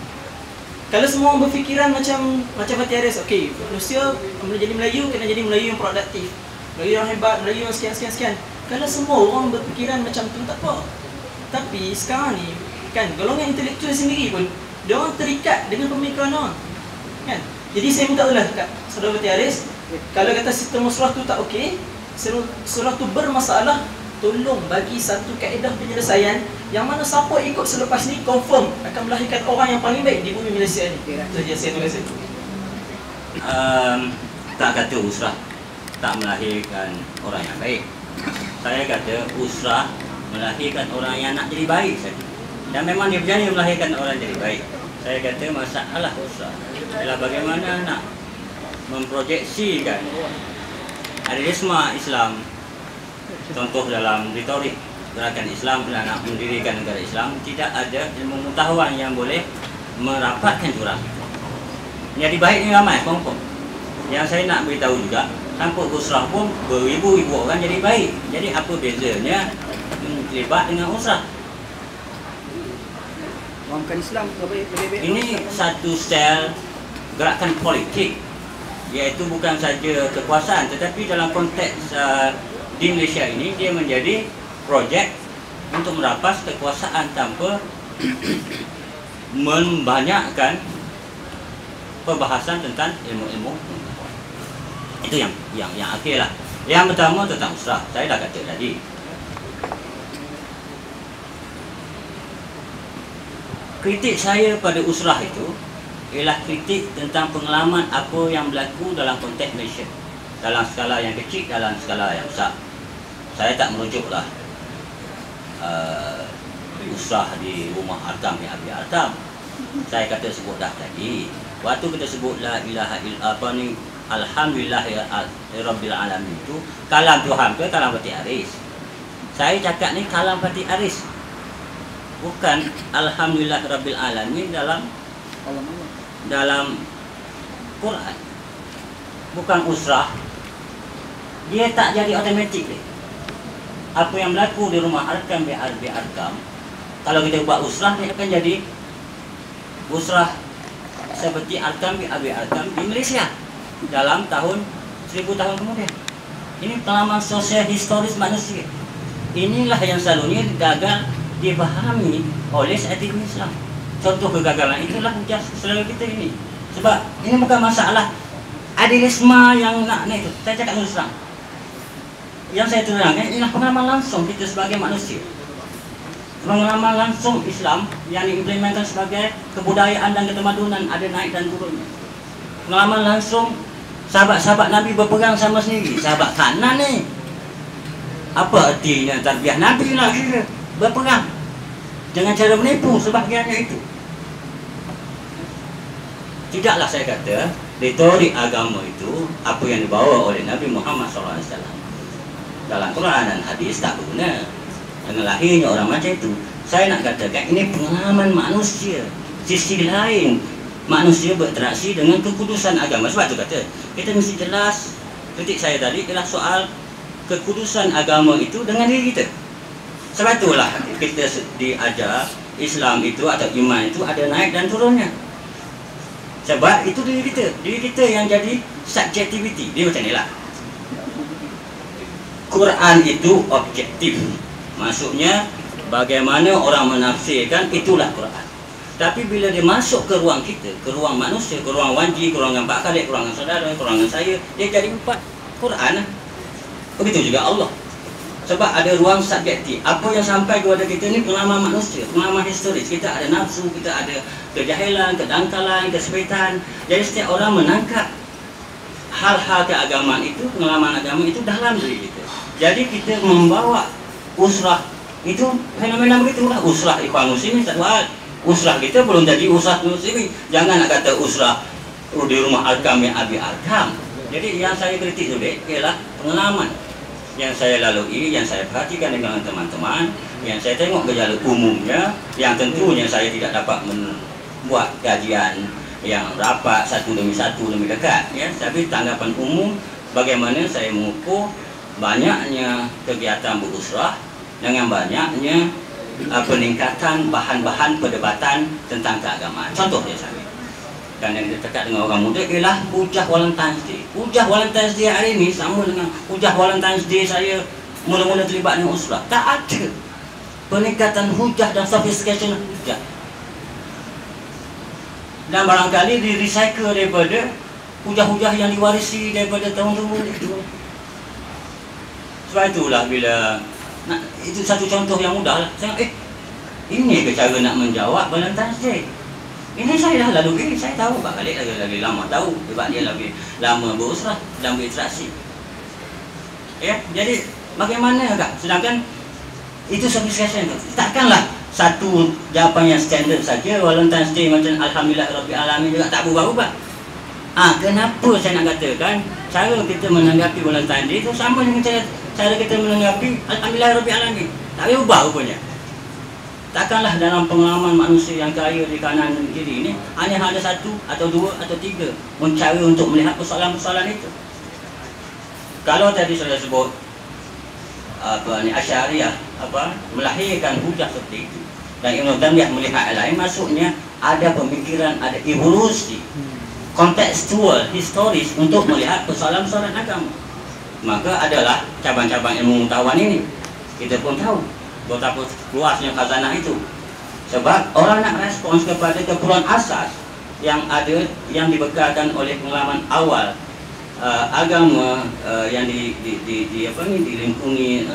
S5: kalau semua orang berfikiran macam Fatih Haris, okey, manusia jadi Melayu kena jadi Melayu yang produktif, Melayu yang hebat, Melayu yang sekian. Kalau semua orang berfikiran macam tu tak apa. Tapi sekarang ni kan golongan intelektual sendiri pun dia orang terikat dengan pemikiran orang. Kan? Jadi saya minta lah kat Saudara Fatih Haris, kalau kata sistem usrah tu tak okey, usrah tu bermasalah, tolong bagi satu kaedah penyelesaian yang mana siapa ikut selepas ni confirm akan melahirkan orang yang paling baik di bumi Malaysia ni. Itu saja saya terima kasih.
S2: Tak kata usrah tak melahirkan orang yang baik. Saya kata usrah melahirkan orang yang nak jadi baik saja. Dan memang dia berjaya melahirkan orang jadi baik. Saya kata masalah usrah adalah bagaimana nak memprojeksikan idealisme Islam. Contoh dalam retorik gerakan Islam bila nak mendirikan negara Islam, tidak ada ilmu pengetahuan yang boleh merapatkan jurang. Jadi baik ni ramai kelompok. Yang saya nak beritahu juga, tanpa usrah pun beribu-ribu orang jadi baik. Jadi apa bezanya terlibat dengan usrah?
S1: Orang bukan Islam lebih baik.
S2: Ini satu sel gerakan politik, iaitu bukan saja kekuasaan, tetapi dalam konteks di Malaysia ini dia menjadi projek untuk merapas kekuasaan tanpa membanyakkan perbahasan tentang ilmu-ilmu. Itu yang akhir lah. Yang pertama tentang usrah, saya dah kata tadi. Kritik saya pada usrah itu ialah kritik tentang pengalaman apa yang berlaku dalam konteks Malaysia, dalam skala yang kecil, dalam skala yang besar. Saya tak merujuklah usrah di rumah Arkam yang Abi Arkam. Saya kata sebut dah tadi. Waktu kita sebut la ilaha illallah apa ni, alhamdulillah ya rabbil alamin, itu kalam Tuhan ke kalam Fatih Haris? Saya cakap ni kalam Fatih Haris, bukan alhamdulillah rabbil alamin dalam Quran. Bukan usrah, dia tak jadi automatik. Apa yang berlaku di rumah Arkam bi Arkam, kalau kita buat usrah, dia akan jadi usrah seperti Arkam bi Arkam di Malaysia dalam tahun 1000 tahun kemudian. Ini pengalaman sosial historis manusia. Inilah yang selalunya gagal dipahami oleh aktivis Islam. Contoh kegagalan itulah saudara kita ini. Sebab ini bukan masalah idealisme yang nak naik itu. Saya cakap terus terang. Yang saya terangkan ialah pengalaman langsung kita sebagai manusia. Pengalaman langsung Islam yang diimplementasikan sebagai kebudayaan dan ketamadunan, ada naik dan turunnya. Pengalaman langsung sahabat-sahabat Nabi berperang sama sendiri. Sahabat kanan ni, apa artinya tarbiyah Nabi lah kira, berperang dengan cara menipu sebahagiannya itu. Tidaklah saya kata retorik agama itu apa yang dibawa oleh Nabi Muhammad SAW dalam Quran dan hadis tak berguna dengan lahirnya orang macam itu. Saya nak katakan ini pengalaman manusia. Sisi lain manusia berinteraksi dengan kekudusan agama. Sebab tu kata kita mesti jelas. Kritik saya tadi ialah soal kekudusan agama itu dengan diri kita. Sebab itulah kita diajar Islam itu atau iman itu ada naik dan turunnya. Sebab itu diri kita yang jadi subjektiviti. Dia macam inilah. Quran itu objektif. Maksudnya bagaimana orang menafsirkan itulah Quran. Tapi bila dia masuk ke ruang kita, ke ruang manusia, ke ruang Wanji, ke ruangan Pak Khalid, ke ruangan saudara, ke ruangan saya, dia jadi empat Quran. Begitu juga Allah. Sebab ada ruang subjektif. Apa yang sampai kepada kita ni pengalaman manusia, pengalaman historis. Kita ada nafsu, kita ada kejahilan, kedangkalan, kesepitan. Jadi setiap orang menangkap hal-hal keagamaan itu, pengalaman agama itu dalam diri kita. Jadi kita membawa usrah itu fenomena begitulah. Usrah ikhwan muslimin satu hal. Usrah kita belum jadi usrah muslimin. Jangan nak kata usrah di rumah Arkam yang Abi Arkam. Jadi yang saya kritik dulu ialah pengalaman yang saya lalui, yang saya perhatikan dengan teman-teman, yang saya tengok gejala umumnya, yang tentunya saya tidak dapat membuat kajian yang rapat satu demi dekat, ya. Tapi tanggapan umum, bagaimana saya mengukur banyaknya kegiatan berusrah dengan banyaknya peningkatan bahan-bahan perdebatan tentang keagamaan. Contoh dia saya. Dan yang dekat dengan orang muda ialah hujah Valentine's Day. Hujah Valentine's Day hari ini sama dengan hujah Valentine's Day saya mula-mula terlibat dengan usrah. Tak ada peningkatan hujah dan sophistication hujah. Dan barangkali di-recycle daripada hujah-hujah yang diwarisi daripada tahun-tahun itu. Sebab itulah bila itu satu contoh yang mudah lah. Saya ini ke cara nak menjawab Valentine's Day. Ini saya dah lalui, saya tahu Pak Khalid lagi lama tahu sebab dia lagi lama berusrah dan berinteraksi. Ya, jadi bagaimana agak? Sedangkan itu sophistication tu. Takkanlah satu jawapan yang standard saja Valentine's Day macam Alhamdulillah Rabbil Alamin juga tak berubah-ubah. Kenapa saya nak katakan cara kita menanggapi Valentine's Day itu sama dengan cara kita menanggapi Alhamdulillah Rabbil Alamin. Tak berubah rupanya. Takkanlah dalam pengalaman manusia yang kaya di kanan dan kiri ini hanya ada satu atau dua atau tiga cara untuk melihat persoalan-persoalan itu. Kalau tadi saya sebut Asy'ariyah melahirkan hujah seperti itu dan Ibn Taymiyah melihat lain, maksudnya ada pemikiran, ada evolusi kontekstual, historis untuk melihat persoalan-persoalan agama. Maka adalah cabang-cabang ilmu pengetahuan ini. Kita pun tahu betapa luasnya khazanah itu. Sebab orang nak respons kepada keperluan asas yang ada, yang dibekalkan oleh pengalaman awal agama yang dilingkungi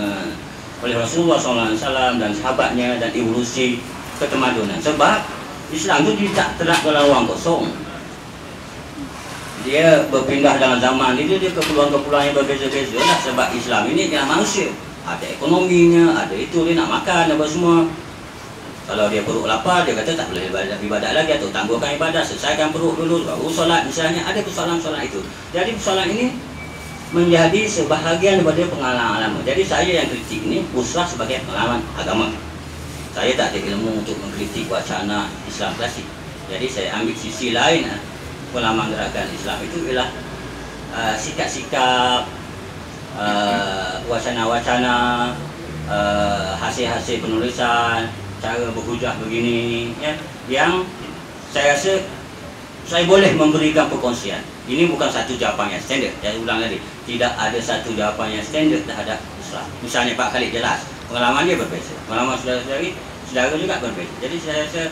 S2: oleh Rasulullah SAW dan sahabatnya dan evolusi ketemadunan. Sebab Islam itu tidak telah berlawang kosong. Dia berpindah dalam zaman ini, dia keperluan-keperluan yang berbeza-beza lah. Sebab Islam ini adalah manusia, ada ekonominya, ada itu, dia nak makan apa semua. Kalau dia perut lapar, dia kata tak boleh ibadat lagi, atau tangguhkan ibadat, selesaikan perut dulu baru solat misalnya. Ada persoalan-persoalan itu. Jadi persoalan ini menjadi sebahagian daripada pengalaman agama. Jadi saya yang kritik ini usrah sebagai pengalaman agama. Saya tak ada ilmu untuk mengkritik wacana Islam klasik. Jadi saya ambil sisi lain pengalaman gerakan Islam itu ialah sikap-sikap, wacana-wacana, hasil-hasil penulisan, cara berhujah begini, ya, yang saya rasa saya boleh memberikan perkongsian. Ini bukan satu jawapan yang standard. Saya ulang lagi, tidak ada satu jawapan yang standard terhadap usrah. Misalnya Pak Khalid jelas, pengalaman dia berbeza, pengalaman saudara juga berbeza. Jadi saya rasa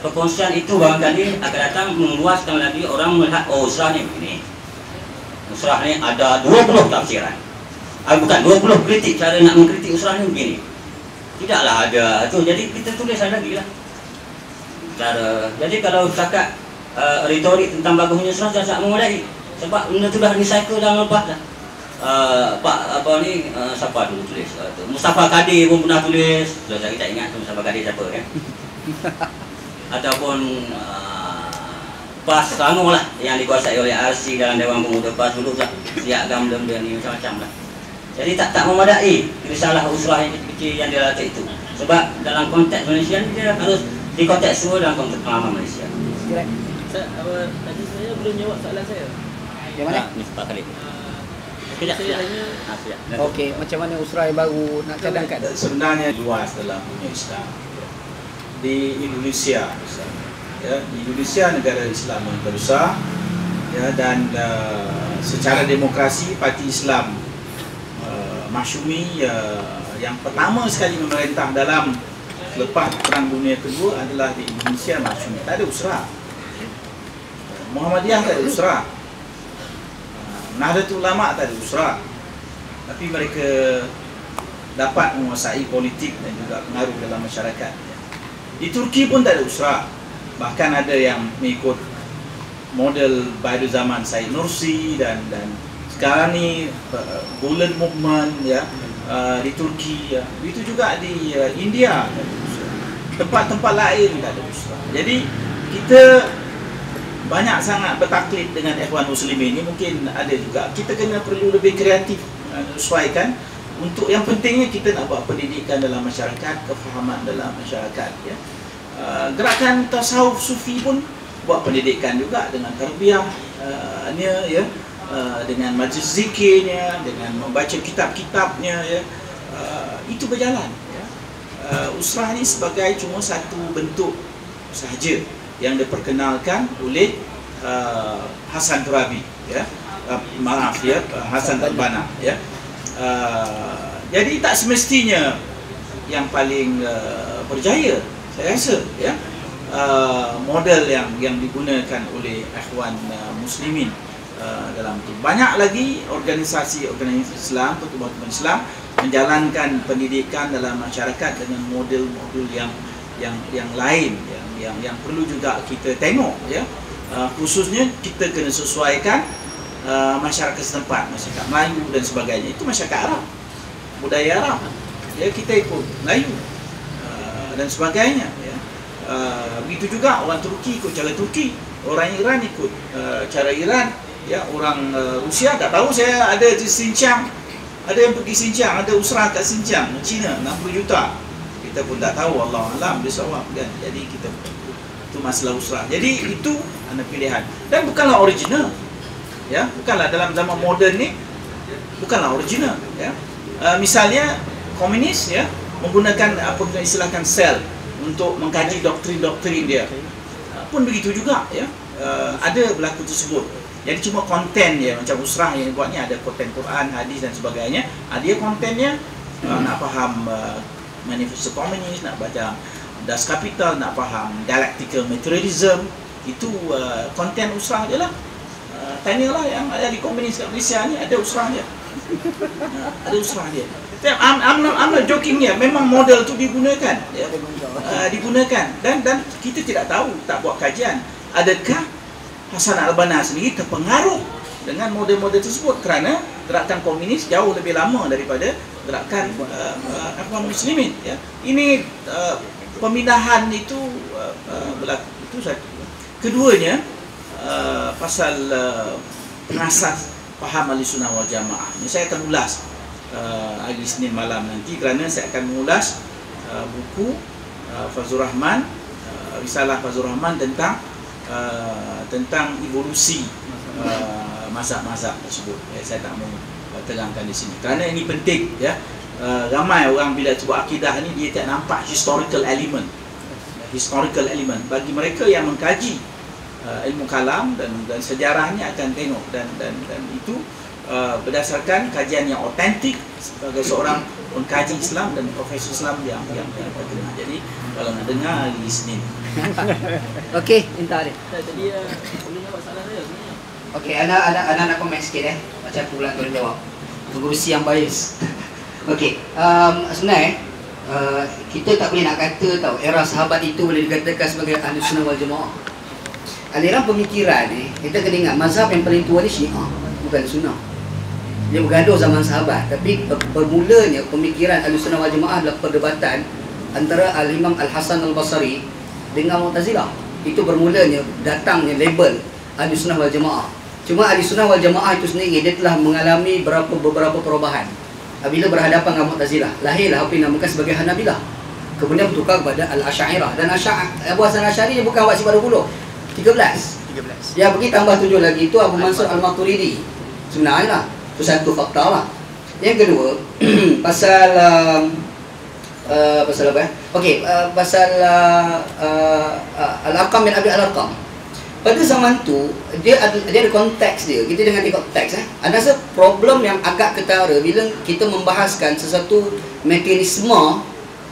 S2: perkongsian itu barangkali akan datang meluaskan lagi orang melihat, oh usrah ni begini. Usrah ni ada 20 tafsiran. Bukan 20 kritik, cara nak mengkritik usrah ni begini. Tidaklah ada tu, jadi kita tulis lagi lah cara. Jadi kalau cakap retorik tentang bagusnya usrah tak memulai, sebab benda tu dah recycle dah lepas dah. Pak siapa dulu tulis Mustafa Kadir pun pernah tulis. Saya tak ingat tu Mustafa Kadir siapa kan. Ataupun PAS Selangor lah yang dikuasai oleh RC dalam Dewan Pemuda PAS dulu tak siapkan benda-benda ni macam-macam lah. Jadi tak memadai risalah usrah yang kecil yang dia latih itu. Sebab dalam konteks Malaysia dia harus dikontekstual dalam konteks pengalaman Malaysia.
S5: Tadi saya belum jawab soalan saya.
S1: Yang mana?
S2: Ni Pak Khalid.
S5: Saya tanya
S1: Okey, macam mana usrah yang baru nak cadangkan?
S3: Sebenarnya luas dalam dunia Islam. Di Indonesia misalnya, ya, di Indonesia negara Islam yang terbesar, ya, dan secara demokrasi parti Islam Masyumi yang pertama sekali memerintah dalam selepas Perang Dunia Kedua adalah di Indonesia. Masyumi tak ada usrah. Muhammadiyah tak ada usrah. Nahdlatul Ulama tak ada usrah. Tapi mereka dapat menguasai politik dan juga pengaruh dalam masyarakat. Di Turki pun tak ada usrah. Bahkan ada yang mengikut model pada zaman Said Nursi dan sekarang ni Gulen Movement, ya, di Turki, ya. Itu juga di India. Tempat-tempat lain tak ada usrah. Jadi kita banyak sangat bertaklid dengan Ikhwan Muslimin ini. Mungkin ada juga kita kena perlu lebih kreatif sesuaikan. Untuk yang pentingnya kita nak buat pendidikan dalam masyarakat, kefahaman dalam masyarakat, ya. Gerakan tasawuf sufi pun buat pendidikan juga dengan tarbiyah ya, dengan majlis zikirnya, dengan membaca kitab-kitabnya, ya. Itu berjalan, ya. Usrah ni sebagai cuma satu bentuk sahaja yang diperkenalkan oleh Hasan Turabi, ya. Maaf ya, Hasan Al-Banna, ya. Jadi tak semestinya yang paling berjaya, saya rasa, ya, model yang digunakan oleh ikhwan muslimin dalam itu. Banyak lagi organisasi Islam, pertubuhan Islam menjalankan pendidikan dalam masyarakat dengan model-model yang lain, yang perlu juga kita tengok, ya. Khususnya kita kena sesuaikan masyarakat setempat, masyarakat Melayu dan sebagainya. Itu masyarakat Arab, budaya Arab, ya, kita ikut Melayu dan sebagainya, ya. Begitu juga orang Turki ikut cara Turki, orang Iran ikut cara Iran, ya. Orang Rusia tak tahu, saya ada di Xinjiang, ada yang pergi Xinjiang, ada usrah kat Xinjiang, China 60 juta, kita pun tak tahu, Allah alam bisawab, kan. Jadi kita, itu masalah usrah. Jadi itu ada pilihan dan bukanlah original, ya, bukanlah dalam zaman moden ni, bukanlah original, ya. Misalnya komunis, ya, menggunakan apa kita istilahkan sel untuk mengkaji doktrin-doktrin dia, pun begitu juga, ya. Ada berlaku tersebut. Jadi cuma konten dia, macam usrah yang buatnya ada konten Quran, hadis dan sebagainya. Dia kontennya nak faham manifesto komunis, nak baca Das Kapital, nak faham dialectical materialism, itu konten usrah dia lah. Tanyalah yang ada di komunis kat Malaysia ni, ada usrah dia. Ada usrah dia. I'm not joking ya, memang model tu digunakan, ya. Digunakan dan kita tidak tahu, tak buat kajian adakah Hasan Al-Banna sendiri terpengaruh dengan model-model tersebut, kerana gerakan komunis jauh lebih lama daripada gerakan ikhwan muslimin, ya. Ini pemindahan itu berlaku, itu satu. Keduanya pasal pengasas faham Ahlussunnah wal Jamaah. Ini saya akan ulas hari Isnin malam nanti, kerana saya akan mengulas buku Fazlur Rahman, risalah Fazlur Rahman tentang evolusi mazhab-mazhab tersebut. Saya tak mau terangkan di sini kerana ini penting, ya. Ramai orang bila sebut akidah ni dia tak nampak historical element. Historical element bagi mereka yang mengkaji ilmu kalam dan sejarahnya akan tengok dan itu berdasarkan kajian yang otentik sebagai seorang pengkaji Islam dan profesor Islam yang terkenal. Jadi kalau nak dengar hari Isnin.
S1: Okey, entah dia.
S5: Tadi boleh jawab soalan saya sebenarnya.
S1: Okey, ana nak komen sikit macam aku ulang tolong jawab. Pengurusi yang bias. Okey, sebenarnya kita tak boleh nak kata tau era sahabat itu boleh dikatakan sebagai Ahlussunnah wal Jamaah. Aliran pemikiran ni, kita kena ingat mazhab yang paling tua ni Syiah, bukan Sunnah. Dia bergaduh zaman sahabat, tapi bermulanya pemikiran Ahlussunnah wal Jamaah adalah perdebatan antara Al-Imam Al-Hasan Al-Basri dengan Mu'tazilah. Itu bermulanya datangnya label Ahlussunnah wal Jamaah. Cuma Ahlussunnah wal Jamaah itu sendiri dia telah mengalami beberapa perubahan. Bila berhadapan dengan Mu'tazilah, lahirlah apa yang dinamakan sebagai Hanabilah. Kemudian bertukar kepada Al-Asy'ariyah, dan Abu Hasan Al-Asy'ari dia bukan waksi pada 13. Dia pergi tambah 7 lagi, itu Abu Mansur Al-Maturidi. Sebenarnya lah, itu satu fakta lah. Yang kedua, pasal apa ya? Okey, pasal Al-Arqam bin Abi Al-Arqam. Pada zaman tu dia ada konteks dia. Kita jangan tengok teks Ada rasa problem yang agak ketara bila kita membahaskan sesuatu mekanisme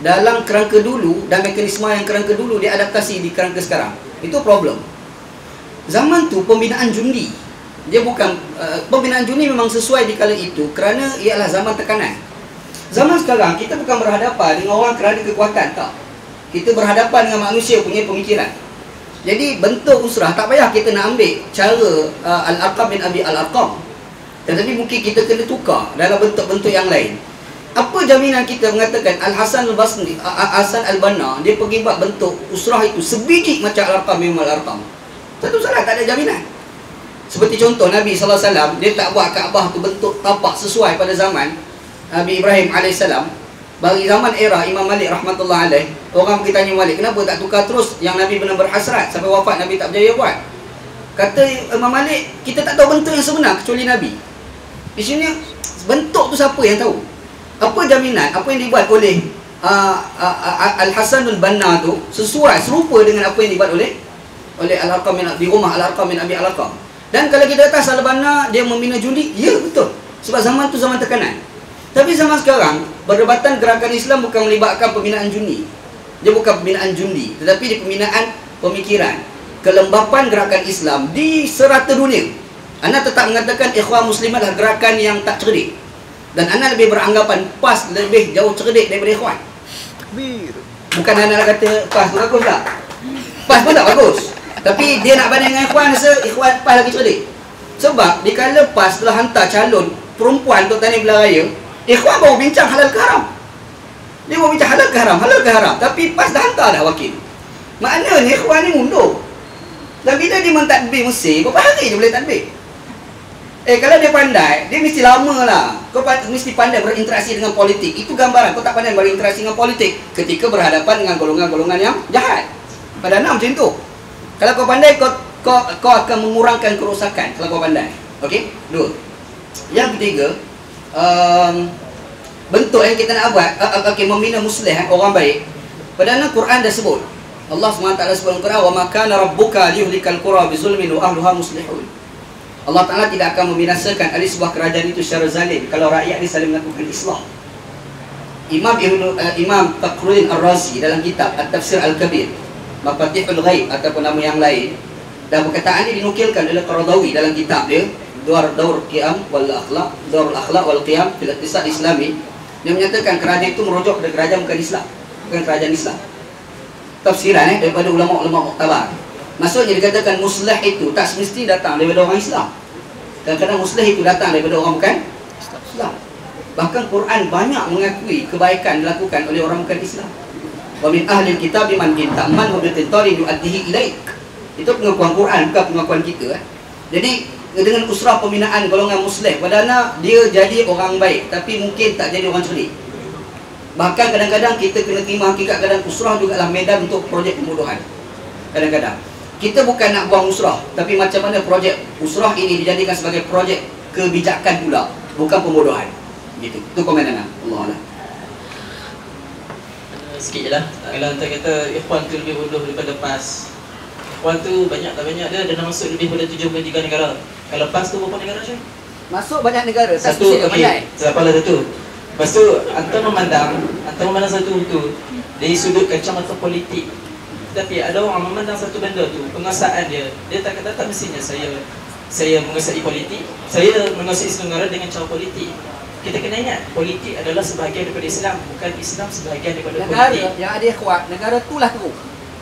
S1: dalam kerangka dulu dan mekanisme yang kerangka dulu dia adaptasi di kerangka sekarang. Itu problem. Zaman tu pembinaan jundi. Dia bukan pembinaan jundi memang sesuai di kala itu kerana ialah zaman tekanan. Zaman sekarang kita bukan berhadapan dengan orang kerana kekuatan, tak. Kita berhadapan dengan manusia punya pemikiran. Jadi bentuk usrah tak payah kita nak ambil cara Al-Arqam bin Abi Al-Arqam. Tetapi mungkin kita kena tukar dalam bentuk-bentuk yang lain. Apa jaminan kita mengatakan Al-Hasan Al-Basri, Hasan Al-Banna dia pergi buat bentuk usrah itu sebiji macam Al-Arqam bin Al-Arqam? Tentu salah, tak ada jaminan. Seperti contoh Nabi SAW, dia tak buat Kaabah tu bentuk tapak sesuai pada zaman Nabi Ibrahim AS. Bagi zaman era Imam Malik rahmatullah alaih, orang kita tanya Malik, kenapa tak tukar terus? Yang Nabi benar berhasrat sampai wafat Nabi tak berjaya buat. Kata Imam Malik, kita tak tahu bentuk yang sebenar kecuali Nabi. Di sini bentuk tu siapa yang tahu? Apa jaminan apa yang dibuat oleh Al-Hasanul Banna tu sesuai serupa dengan apa yang dibuat oleh Al-Arqam di rumah Al-Arqam bin Abi Al-Arqam. Dan kalau kita kata Al-Banna dia membina judi, ya betul. Sebab zaman tu zaman tekanan. Tapi zaman sekarang, perdebatan gerakan Islam bukan melibatkan pembinaan judi. Dia bukan pembinaan jundi, tetapi dia pembinaan pemikiran, kelembapan gerakan Islam di serata dunia. Ana tetap mengatakan ikhwan muslimat adalah gerakan yang tak cerdik. Dan ana lebih beranggapan PAS lebih jauh cerdik daripada ikhwan. Bukan ana nak kata PAS tu bagus tak? PAS pun tak bagus. Tapi dia nak banding dengan ikhwan, rasa ikhwan PAS lagi cerdik. Sebab dikala PAS telah hantar calon perempuan untuk tani belah raya, ikhwan baru bincang halal ke haram. Dia baru bincang halal ke haram, halal ke haram. Tapi PAS dah hantar dah wakil. Maknanya ikhwan ni mundur. Dan bila dia mentadbir Mesir, berapa hari dia boleh tadbir? Kalau dia pandai, dia mesti lama lah. Kau mesti pandai berinteraksi dengan politik. Itu gambaran kau tak pandai berinteraksi dengan politik ketika berhadapan dengan golongan-golongan yang jahat. Pada macam tu. Kalau kau pandai, kau akan mengurangkan kerosakan. Kalau kau pandai. Okey? Dua. Yang ketiga, bentuk yang kita nak buat, membina muslih, orang baik. Padahal Quran dah sebut. Allah SWT sebut dalam Quran, wa ma kana rabbuka liyuhlikal qura bizulmin wa ahluha muslihun. Allah Ta'ala tidak akan membinasakan ahli sebuah kerajaan itu secara zalim kalau rakyat dia saling melakukan islah. Imam Fakhruddin Ar-Razi dalam kitab At-Tafsir Al-Kabir, Mafatihul Ghaib ataupun nama yang lain, dan perkataan ini dinukilkan oleh Qaradawi dalam kitab dia Daur Qiyam wal Akhlaq, Daurul Akhlaq wal Qiyam fil Iqtisad Islami. Dia menyatakan kerajaan itu merujuk kepada kerajaan bukan Islam, bukan kerajaan Islam. Tafsiran daripada ulama-ulama muktabar. Maksudnya dikatakan muslah itu tak semestinya datang daripada orang Islam. Kadang-kadang muslah itu datang daripada orang bukan Islam. Bahkan Quran banyak mengakui kebaikan dilakukan oleh orang bukan Islam. Wa min ahli kitab man in ta'man wa bi qintarin yu'addihi ilaik. Itu pengakuan Quran, bukan pengakuan kita. Jadi dengan usrah pembinaan golongan muslim, padahal dia jadi orang baik tapi mungkin tak jadi orang cerdik. Bahkan kadang-kadang kita kena terima hakikat kadang usrah juga lah medan untuk projek pembodohan. Kadang-kadang kita bukan nak buang usrah, tapi macam mana projek usrah ini dijadikan sebagai projek kebijakan pula, bukan pembodohan. Gitu. Itu komen Ana. Allah Allah.
S5: Sikit je lah. Kalau kita kata ikhwan tu lebih bodoh daripada PAS. Ikhwan tu banyak tak banyak dia dah masuk lebih pada 73 negara. Kalau PAS tu berapa negara je?
S1: Masuk banyak negara, tak
S5: satu,
S1: semestinya pandai.
S5: Siapalah satu. Lepas tu antara memandang satu tu dari sudut kacamata politik. Tapi ada orang memandang satu benda tu, penguasaan dia tak kata tak mestinya saya menguasai politik, saya menguasai isu negara dengan cara politik. Kita kena ingat, politik adalah sebahagian daripada Islam, bukan Islam sebahagian daripada
S1: negara
S5: politik.
S1: yang ada kuat, negara itulah teruk.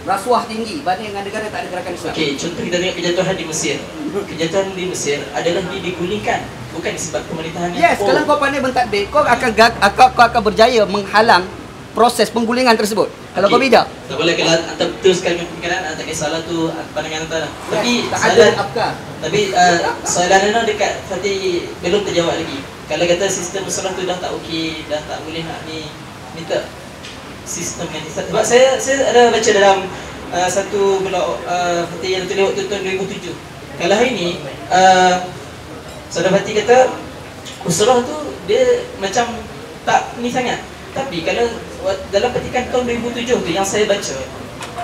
S1: Rasuah tinggi banding dengan negara tak ada gerakan Islam.
S5: Okey, contoh kita tengok kejatuhan di Mesir. Kejatuhan di Mesir adalah digulingkan, bukan disebab pemerintahan yang
S1: kalau kau pandai mentadbir, kau akan berjaya menghalang proses penggulingan tersebut. Kalau kau bijak.
S5: Tak boleh kalau anda teruskan pemikiran, tak kisahlah tu pandangan anda lah. Tapi
S1: tak ada afkar.
S5: Tapi soalan anda dekat Fatih belum terjawab lagi. Kalau kata sistem usrah tu dah tak okey, dah tak boleh nak minta sistem yang sebab saya ada baca dalam satu blog Fatih yang tulis waktu tahun 2007. Kalau hari ni Saudara Fatih kata usrah tu dia macam tak ni sangat. Tapi kalau dalam petikan tahun 2007 tu yang saya baca,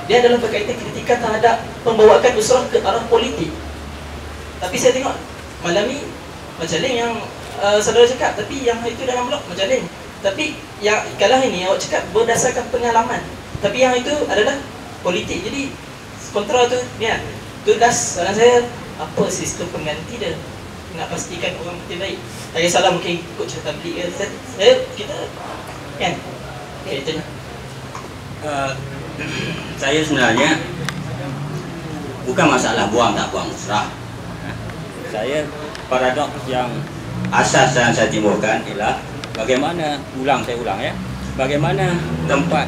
S5: dia adalah berkaitan kritikan terhadap pembawaan usrah ke arah politik. Tapi saya tengok malam ni macam lain yang saudara cakap, tapi yang itu dalam blog macam lain. Tapi yang kalau ini awak cakap berdasarkan pengalaman, tapi yang itu adalah politik. Jadi kontra tu niat. Tu das soalan saya, apa sistem pengganti dia nak pastikan orang betul baik. Tak kisahlah mungkin ikut cerita beli ke. Kita kan. Okey, itu.
S2: Saya sebenarnya bukan masalah buang tak buang usrah. Saya paradoks yang asas yang saya timbulkan ialah bagaimana bagaimana tempat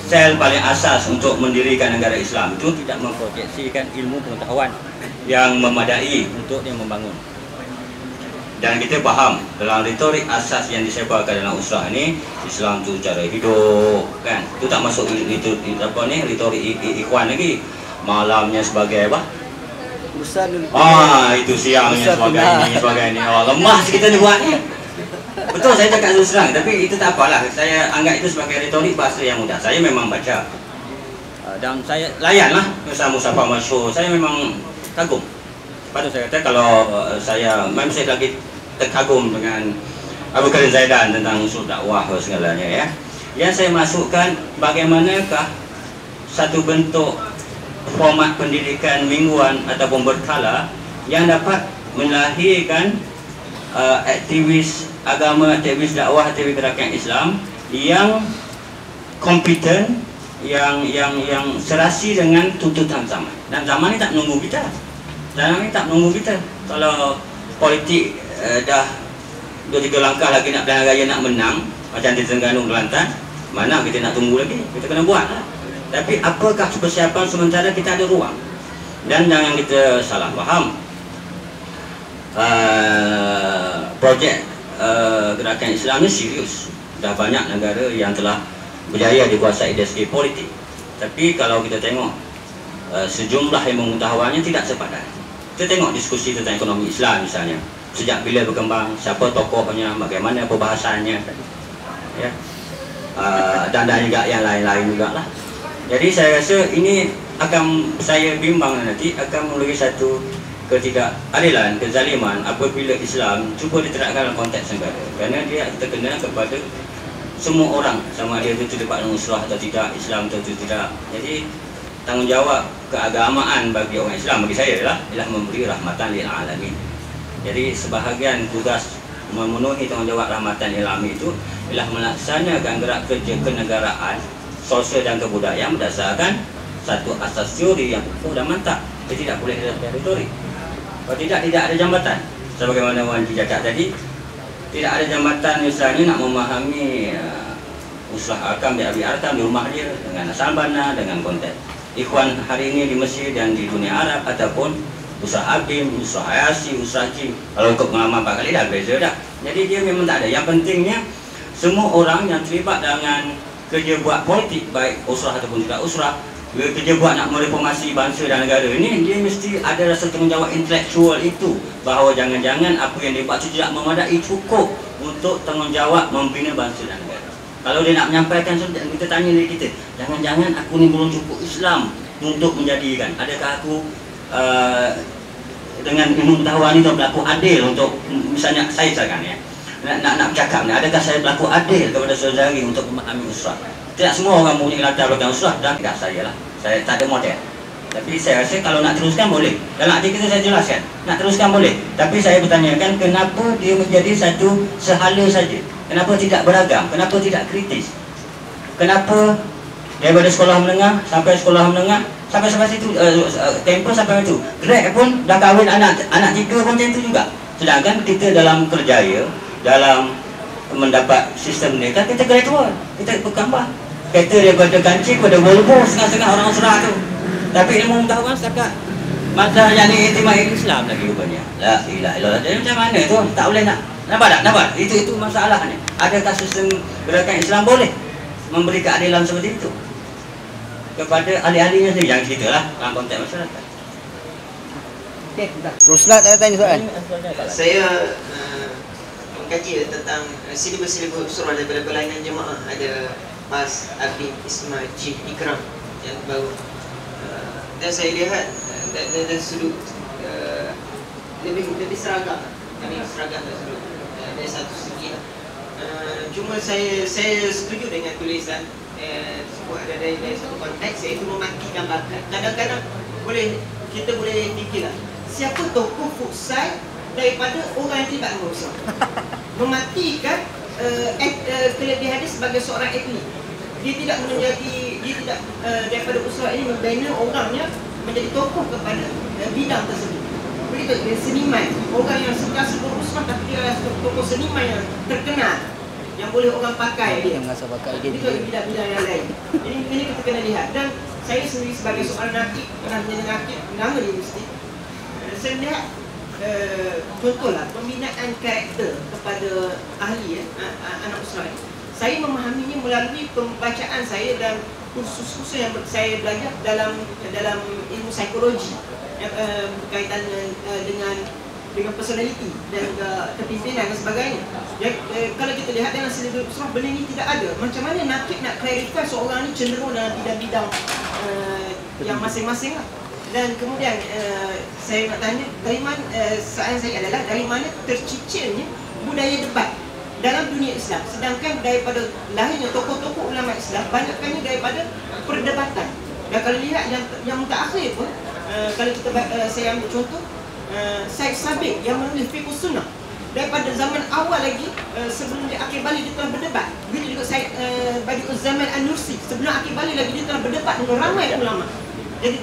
S2: sel paling asas untuk mendirikan negara Islam itu tidak memproyeksikan ilmu pengetahuan. yang memadai untuk dia membangun. Dan kita faham dalam retorik asas yang disebarkan dalam usrah ini, Islam tu cara hidup kan. Itu tak masuk itu apa ni retorik ikhwan lagi. Malamnya sebagai apa?
S1: Urusan
S2: Itu siangnya sebagai ini. Oh, lemah kita ni buat ni. Betul saya cakap terus terang, tapi itu tak apalah. Saya anggap itu sebagai retorik bahasa yang mudah. Saya memang baca. Dan saya layanlah Musa masyhur. Saya memang kagum. Pada saya kata kalau saya memang saya lagi terkagum dengan Abu Karim Zaidan tentang usul dakwah dan segalanya ya. Yang saya masukkan bagaimanakah satu bentuk format pendidikan mingguan ataupun berkala yang dapat melahirkan aktivis agama, aktivis dakwah, aktivis gerakan Islam yang kompeten, yang serasi dengan tuntutan zaman. Dan zaman ini tak menunggu kita. Zaman ini tak menunggu kita. Kalau politik dah 2-3 langkah lagi nak pilihan raya nak menang macam di Terengganu Kelantan, mana kita nak tunggu lagi? Kita kena buat lah. Tapi apakah persiapan sementara kita ada ruang? Dan jangan kita salah faham. Projek gerakan Islam ni serius. Dah banyak negara yang telah berjaya dikuasai dari segi politik. Tapi kalau kita tengok sejumlah ilmu pengetahuannya tidak sepadan. Kita tengok diskusi tentang ekonomi Islam misalnya. Sejak bila berkembang, siapa tokohnya, bagaimana perbahasannya, ya. Dan juga yang lain-lain juga lah. Jadi saya rasa ini akan saya bimbang nanti akan melalui satu ketidakadilan, kezaliman apabila Islam cuba diterapkan dalam konteks negara. Kerana dia terkena kepada semua orang, sama dia itu terlibat dengan usrah atau tidak, Islam atau tidak. Jadi tanggungjawab keagamaan bagi orang Islam bagi saya ialah memberi rahmatan lil alamin. Jadi sebahagian tugas memenuhi tanggungjawab rahmatan lil alamin itu ialah melaksanakan gerak kerja kenegaraan, sosial dan kebudayaan berdasarkan satu asas teori yang utuh dan mantap. Dia tidak boleh ada retorik. Kalau tidak ada jambatan. Sebagaimana Wan cakap tadi, tidak ada jambatan misalnya nak memahami usrah Arkam di Abi Arkam di rumah dia dengan asal bana, dengan konteks ikhwan hari ini di Mesir dan di dunia Arab ataupun usrah Abim, usrah Ayasi, usrah Jim. Kalau ikut pengalaman 4 kali dah beza dah. Jadi dia memang tak ada. Yang pentingnya semua orang yang terlibat dengan kerja buat politik, baik usrah ataupun tidak usrah, kerja buat nak mereformasi bangsa dan negara ini, dia mesti ada rasa tanggungjawab intelektual itu, bahawa jangan-jangan apa yang dia buat itu tidak memadai cukup untuk tanggungjawab membina bangsa dan negara. Kalau dia nak menyampaikan, kita tanya diri kita, jangan-jangan aku ni belum cukup Islam untuk menjadikan, adakah aku dengan ilmu pengetahuan itu berlaku adil untuk, misalnya saya misalkan ya, nak bercakap ni, adakah saya berlaku adil kepada saudari untuk memahami usrah? Tidak semua orang punya latar belakang usrah, dan tidak saya lah, saya tak ada model. Tapi saya rasa kalau nak teruskan boleh. Dalam artikel itu saya jelaskan, nak teruskan boleh. Tapi saya bertanyakan kenapa dia menjadi satu sehala saja? Kenapa tidak beragam? Kenapa tidak kritis? Kenapa daripada sekolah menengah sampai sekolah menengah sampai situ, tempoh sampai itu, grad pun dah kahwin anak 3 pun macam itu juga. Sedangkan kita dalam kerjaya, dalam mendapat sistem mereka, kita gradual, kita berkembang. Kereta daripada kancing pada Volvo setengah-setengah orang usrah tu. Tapi ilmu pengetahuan setakat masa yang diiktimai Islam lagi rupanya. La ilaha illallah. Jadi macam mana tu? Tak boleh nak. Nampak tak? Nampak? Itu masalahnya. Adakah sistem gerakan Islam boleh memberi keadilan seperti itu kepada ahli-ahlinya sendiri? Jangan ceritalah dalam konteks masyarakat.
S1: Okey, dah. Ruslat ada tanya soalan.
S6: Saya mengkaji tentang silibus-silibus surah daripada berlainan jemaah. Ada PAS, Abid, Ismail, Jim, Ikram yang baru. Dan saya lihat dari sudut lebih seragam, dari sudut dari satu segi. Cuma saya setuju dengan tulisan tersebut ada dari satu konteks, iaitu mematikan bakat. Kadang-kadang kita boleh fikirlah, siapa tokoh futsal daripada orang yang tidak berusaha mematikan kelebihan dia sebagai seorang atlet. Dia tidak daripada usaha ini membina orangnya menjadi tokoh kepada bidang tersebut. Begitu dia seniman, orang yang sentiasa berusaha tapi dia adalah tokoh seniman yang terkenal, yang boleh orang pakai dia.
S1: Yang rasa pakai dia.
S6: Itu bidang-bidang yang lain. Jadi ini kita kena lihat. Dan saya sendiri sebagai seorang nakib, pernah menjadi nakib, nama di universiti. saya lihat contohlah pembinaan karakter kepada ahli anak usrah. Saya memahaminya melalui pembacaan saya dan kursus-kursus yang saya belajar dalam ilmu psikologi berkaitan dengan personality dan kepimpinan dan sebagainya. Jadi, kalau kita lihat dalam silibus usrah, benda ini tidak ada. Macam mana nakib nak clarify seorang ni cenderung dalam bidang-bidang yang masing-masing lah. Dan kemudian saya nak tanya, dari mana soalan saya adalah dari mana tercicirnya budaya debat dalam dunia Islam, sedangkan daripada lahirnya tokoh-tokoh ulama Islam banyakkannya daripada perdebatan. Dan kalau lihat yang mutakhir pun, kalau kita saya ambil contoh Syed Sabiq yang menulis Fiqh Sunnah, daripada zaman awal lagi sebelum dia akhir balik dia telah berdebat. Begitu juga Syed Badi'uz Zaman An-Nursi, sebelum akhir balik lagi dia telah berdebat dengan ramai ulama. Jadi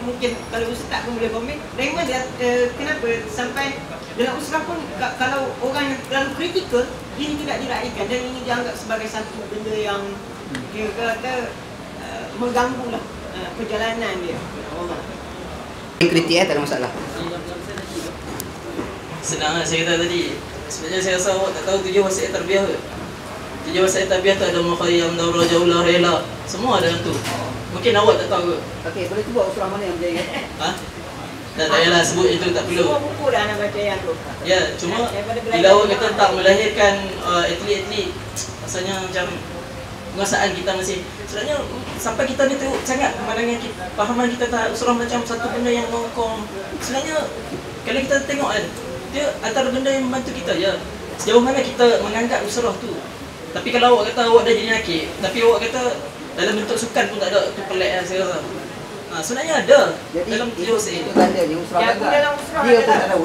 S6: mungkin kalau Ustaz pun boleh komen, dari mana kenapa sampai dalam usrah pun kalau orang yang terlalu kritikal, ini tidak diraikan dan ini dianggap sebagai satu benda yang kata mengganggu lah perjalanan dia.
S1: Kritik tak ada masalah.
S5: Senang lah saya kata tadi. Sebenarnya saya rasa awak tak tahu tujuh wasiat tarbiyah ke? Tujuh wasiat tarbiyah tu ada mukhayyam, daurah, jaulah, rela. Semua ada dalam tu. Mungkin awak tak tahu ke?
S1: Okey, boleh sebut usrah mana yang berjaya?
S5: Ha? Tak payahlah sebut itu, tak perlu.
S6: Semua buku dah nak baca yang tu.
S5: Ya, cuma bila awak kata tak melahirkan atlet-atlet, rasanya macam penguasaan kita masih sebenarnya sampai kita ni teruk sangat pemandangan kita, pahaman kita tak usrah macam satu benda yang nongkong. Sebenarnya kalau kita tengok kan, dia antara benda yang membantu kita je. Sejauh mana kita menganggap usrah tu. Tapi kalau awak kata awak dah jadi nakib, tapi awak kata dalam bentuk sukan pun tak ada, tu pelik lah saya rasa. Sebenarnya ada.
S1: Jadi
S5: dalam
S1: itu tandanya usrah
S6: Yang
S1: gagal.
S6: dalam usrah
S1: Dia pun
S6: adalah-
S1: tak tahu.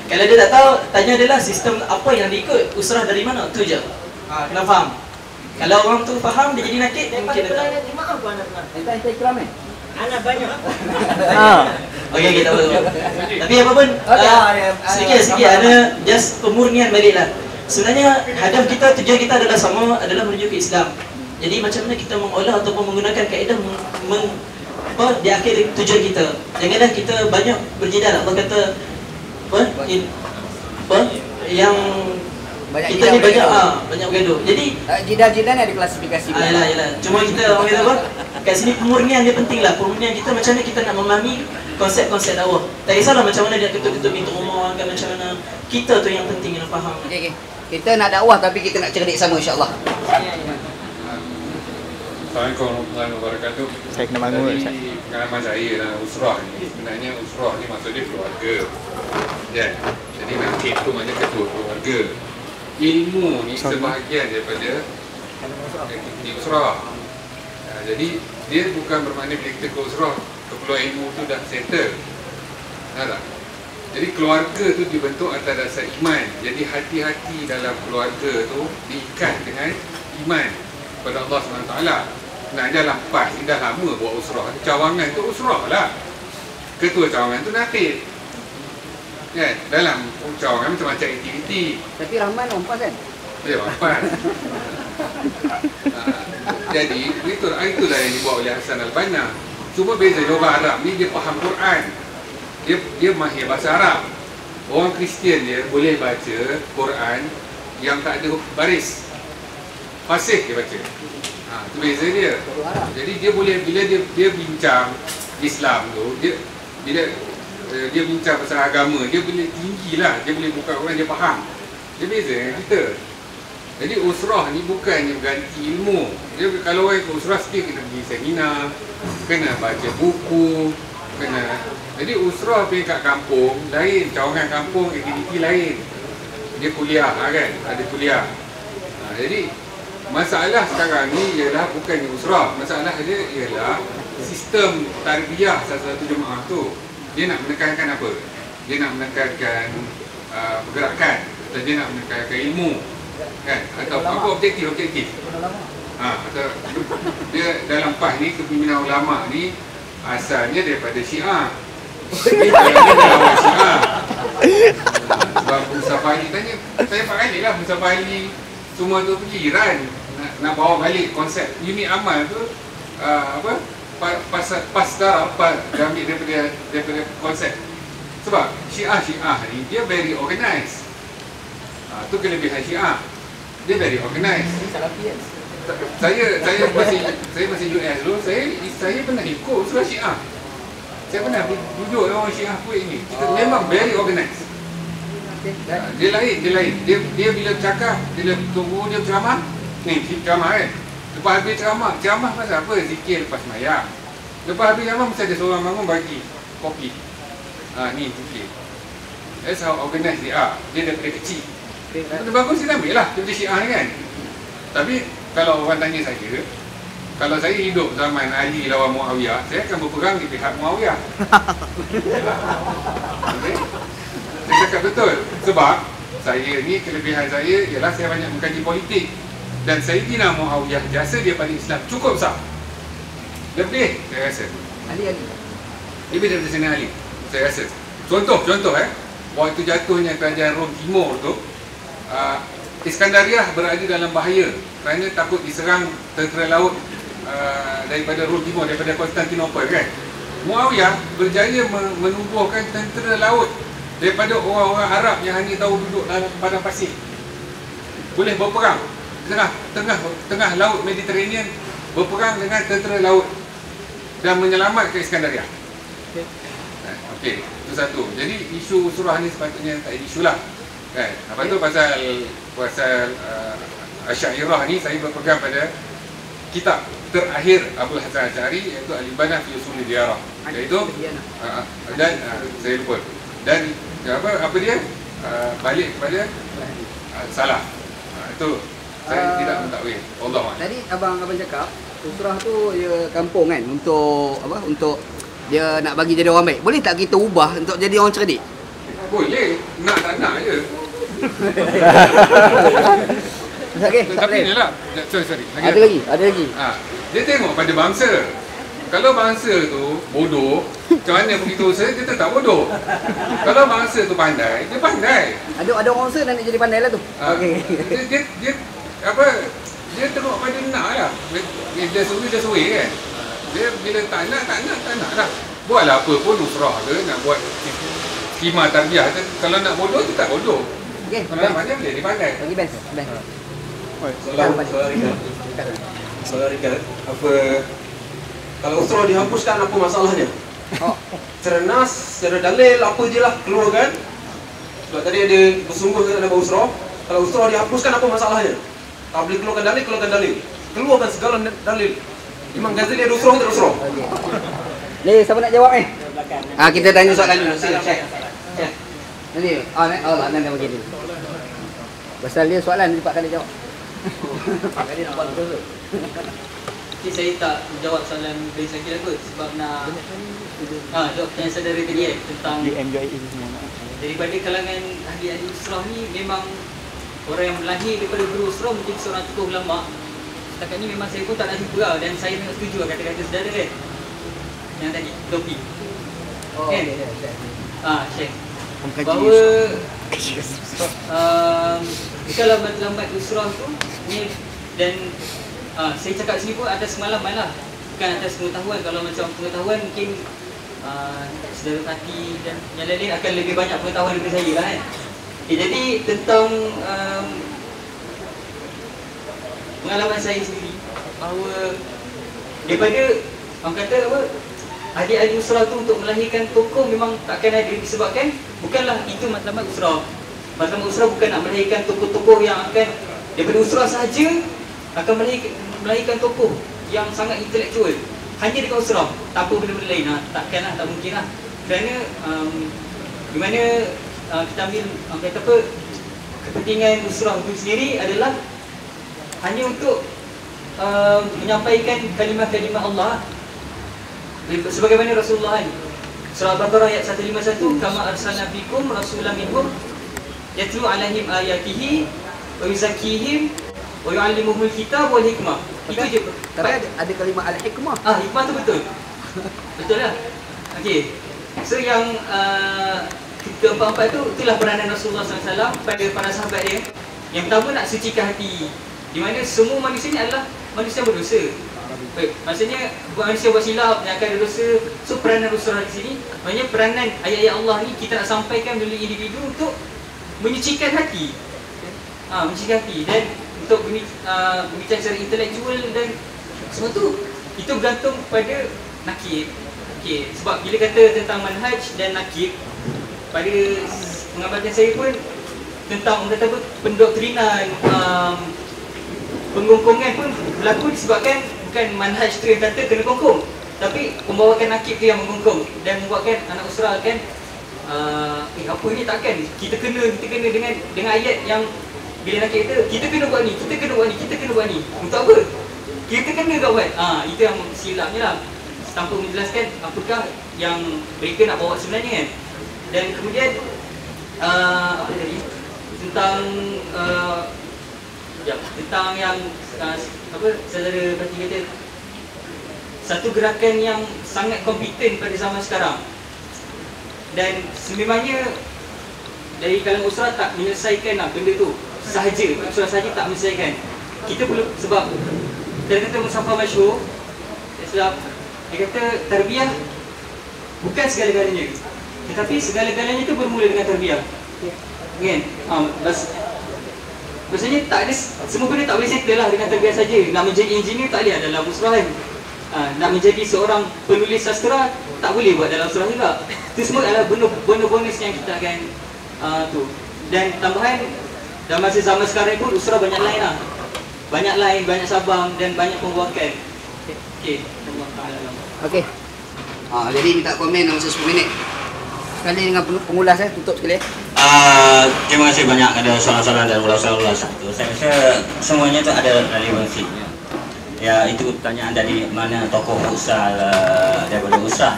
S5: Kalau dia tak tahu, tanya dia lah sistem apa yang diikut, usrah dari mana, tu je. Kena faham. Kalau orang tu faham, dia jadi nakib,
S6: Daripada
S5: mungkin dia tahu.
S6: pelayanan jemaah pun anak pernah.
S1: Entah ikram eh?
S6: Anak banyak.
S5: Okey, kita tahu. Tapi apa pun, sedikit ada just pemurnian balik lah. Sebenarnya hadaf kita, tujuan kita adalah sama, adalah menuju ke Islam. Jadi macam mana kita mengolah ataupun menggunakan kaedah di akhir tujuan kita. Janganlah kita banyak berjidal. Allah kata yang
S1: Banyak
S5: kita ni
S1: jidal
S5: banyak bergaduh. Jadi
S1: jidal-jidal ada klasifikasi.
S5: yalah. Cuma kita orang kata apa? Kat sini pemurnian dia penting lah. Pemurnian kita macam mana kita nak memahami konsep-konsep dakwah. Tak kisahlah macam mana dia ketuk-ketuk pintu rumah kan, macam mana. Kita tu yang penting kena faham.
S1: Okey. Kita nak dakwah tapi kita nak cerdik sama insya-Allah.
S7: Assalamualaikum warahmatullahi wabarakatuh.
S3: Saya kena bangun,
S7: Dari pengalaman saya dalam usrah ni, sebenarnya usrah ni maksudnya keluarga. Ya. Jadi nakib tu maknanya ketua keluarga. Ilmu ni sebahagian daripada di usrah. Jadi dia bukan bermakna bila kita ke usrah, keperluan ilmu tu dah settle. Nah, jadi keluarga tu dibentuk atas dasar iman. Jadi hati-hati dalam keluarga tu diikat dengan iman kepada Allah SWT. Nak jalan PAS ni dah lama buat usrah. Cawangan tu usrah lah. Ketua cawangan tu nakib. Kan? Dalam cawangan macam-macam aktiviti.
S1: Tapi Rahman rompas kan?
S7: Dia PAS. Jadi itulah yang dibuat oleh Hasan Al-Banna. Cuma beza dia orang Arab ni dia faham Quran. Dia mahir bahasa Arab. Orang Kristian dia boleh baca Quran yang tak ada baris. Fasih dia baca. Itu beza dia. Jadi dia boleh bila dia bincang Islam tu, bila dia bincang pasal agama, dia boleh tinggilah, dia boleh buka Quran, dia faham. Dia beza dengan kita. Jadi usrah ni bukannya ganti ilmu. Dia kalau orang ikut usrah dia kena pergi seminar, kena baca buku, kena. Jadi usrah pergi kat kampung lain, cawangan kampung aktiviti lain. Dia kuliah kan, ada kuliah. Jadi masalah sekarang ni ialah bukannya usrah, masalah dia ialah sistem tarbiyah satu-satu jemaah tu. Dia nak menekankan apa? Dia nak menekankan pergerakan, atau dia nak menekankan ilmu, kan? Atau apa objektif? Atau dia dalam PAS ni, kepimpinan ulama ni asalnya daripada Syiah. Dia lawan Syiah. Sebab Mustafa Ali tanya Pak Ali lah, Mustafa Ali semua tu pergi Iran nak bawa balik konsep unit amal tu pasca apa dia ambil daripada konsep. Sebab Syiah ni dia very organized. Tu kelebihan Syiah. Dia very organized.
S1: Salafi kan.
S7: Saya masih US dulu, saya pernah ikut surah Syiah. Saya pernah duduk dengan orang Syiah kuat ini. Kita memang very organized. Dia lain. Dia bila bercakap, dia tunggu dia ceramah. Ni ceramah kan. Lepas habis ceramah pasal apa? Zikir lepas sembahyang. Lepas habis ceramah mesti ada seorang bangun bagi kopi. Ni zikir. That's how organized dia. Dia daripada kecil. Bagus dia ambil lah seperti Syiah ni kan. Tapi kalau orang tanya saya, kalau saya hidup zaman Ali lawan Muawiyah, saya akan berperang di pihak Muawiyah. Okay? Saya cakap betul. Sebab saya ni, kelebihan saya ialah saya banyak mengkaji politik. Dan Sayyidina Muawiyah jasa dia pada Islam cukup besar. Lebih saya rasa.
S1: Ali.
S7: Lebih daripada Sayyidina Ali, saya rasa. Contoh waktu jatuhnya kerajaan Rom Timur tu, Iskandariah berada dalam bahaya kerana takut diserang tentera laut daripada Rom Timur, daripada Konstantinopel kan. Muawiyah berjaya menubuhkan tentera laut daripada orang-orang Arab yang hanya tahu duduk dalam padang pasir. Boleh berperang tengah laut Mediterranean, berperang dengan tentera laut dan menyelamatkan Iskandariah. Okey, itu satu. Jadi isu surah ni sepatutnya tak ada isu lah. Kan? Apa tu pasal Asy'ariyah ni saya berpegang pada kitab terakhir Abdul Hasan Asy'ari, iaitu Al-Ibanah fi Usul Diyarah. Iaitu dan saya lupa. Dan apa dia? Balik kepada salah. Itu saya tidak mentakwil. Allah.
S1: Tadi abang cakap surah tu dia kampung kan untuk apa? Untuk dia nak bagi jadi orang baik. Boleh tak kita ubah untuk jadi orang cerdik?
S7: Boleh, nak tak nak je.
S1: Okey,
S7: Tapi ni lah. Sorry.
S1: Ada lagi.
S7: Dia tengok pada bangsa. Kalau bangsa tu bodoh, macam mana begitu usaha, dia tetap bodoh. Kalau bangsa tu pandai, dia pandai.
S1: Ada orang usaha nak jadi pandai lah tu. Okey.
S7: Dia apa? Dia tengok pada nak lah. Dia suruh kan. Dia bila tak nak lah. Buatlah apa pun usrah ke, nak buat skema tarbiyah. Kalau nak bodoh, dia tak bodoh.
S1: Okey.
S7: Kalau nak pandai, dia pandai.
S1: Bagi Ben.
S8: Soalan Rika, kalau usrah dihapuskan, apa masalahnya? Cernas, secara dalil apa je lah keluarkan. Sebab tadi ada bersungguh dengan nama usrah. Kalau usrah dihapuskan, apa masalahnya? Tak boleh keluarkan dalil. Keluarkan segala dalil. Imam Ghazali ada usrah, tak ada usrah.
S1: Ni siapa nak jawab ni? Kita tanya soalan dulu. Syekh. Nanti. Nanti bagi dia. Pasal dia soalan dia cepat kali jawab. Kali nampak betul.
S5: Okay, saya tak jawab soalan dari Syakir kot sebab nak jawab pertanyaan saudara tadi tentang daripada kalangan ahli-ahli usrah ni, memang orang yang lahir daripada guru usrah menjadi seorang tokoh ulama. Setakat ni memang saya pun tak nak jumpa lah, dan saya memang setuju lah kata-kata saudara kan yang tadi, topi kan? Syekh, bahawa kalau lambat usrah tu ni, dan saya cakap sini pun atas pengalaman lah, bukan atas pengetahuan. Kalau macam pengetahuan mungkin saudara Fatih dan yang lain akan lebih banyak pengetahuan daripada saya lah kan. Jadi tentang pengalaman saya sendiri, bahawa daripada orang kata apa, adik-adik usrah tu untuk melahirkan tokoh memang takkan ada, disebabkan bukanlah itu matlamat usrah. Matlamat usrah bukan nak melahirkan tokoh-tokoh yang akan daripada usrah sahaja akan melahirkan tokoh yang sangat intelektual hanya dekat usrah, tak apa benda-benda lain. Takkanlah, tak mungkin lah. Kerana di mana kita ambil kata apa, kepentingan usrah itu sendiri adalah hanya untuk menyampaikan kalimah-kalimah Allah sebagaimana Rasulullah ni. Surah Al-Baqarah ayat 151, kama arsalna bikum rasulan minhum yatlu alaihim ayatihi wa yuzakkihim wa yu'allimuhumul kitab wal hikmah. Itu je.
S1: Tapi ada kalimah al-hikmah.
S5: Hikmah tu betul. Betul lah. Okey. So yang keempat-empat tu, itulah peranan Rasulullah SAW pada para sahabat dia. Yang pertama, nak sucikan hati, di mana semua manusia ni adalah manusia berdosa.
S2: Maksudnya manusia buat silap yang akan ada dosa. So peranan usrah di sini, maknanya peranan ayat-ayat Allah ni kita nak sampaikan melalui individu untuk menyucikan hati. Menyucikan hati dan untuk berbicara secara intelektual dan semua tu itu bergantung pada nakib. Okey, sebab bila kata tentang manhaj dan nakib, pada pengamatan saya pun tentang kata apa, pendoktrinan, penggongkongan pun berlaku disebabkan bukan manhaj tu yang kata kena kongkong, tapi pembawakan nakib tu yang menggongkong dan membuatkan anak usrah kan apa ni takkan kita kena dengan ayat yang bila nakib kata kita kena buat ni, kita kena buat ni, kita kena buat ni. Untuk apa? Kita kena buat. Itu yang silapnya lah. Tanpa menjelaskan apakah yang mereka nak bawa sebenarnya kan. Dan kemudian apa tadi? Tentang yang apa saudara Fatih kata satu gerakan yang sangat kompeten pada zaman sekarang. Dan sememangnya dari kalangan usrah tak menyelesaikan benda tu sahaja, usrah sahaja tak menyelesaikan. Kita perlu, sebab dia kata Musaffar Masyhur, sebab dia kata tarbiyah bukan segala-galanya, tetapi segala-galanya itu bermula dengan tarbiyah. Kan? Maksudnya tak ada, semua benda tak boleh settle lah dengan tarbiyah saja. Nak menjadi engineer tak boleh dalam usrah kan. Nak menjadi seorang penulis sastra tak boleh buat dalam usrah juga. Itu semua adalah benda bonus yang kita akan tu. Dan tambahan dalam masa zaman sekarang pun usrah banyak lain lah. Banyak lain, banyak sabang dan banyak pembuakan. Okey.
S1: Okey. Jadi minta komen dalam masa 10 minit. Sekali dengan pengulas tutup sekali.
S2: Terima kasih banyak ada soalan-soalan dan ulasan-ulasan tu. Saya rasa semuanya tu ada relevansinya. Ya, itu pertanyaan dari mana tokoh usal daripada usrah.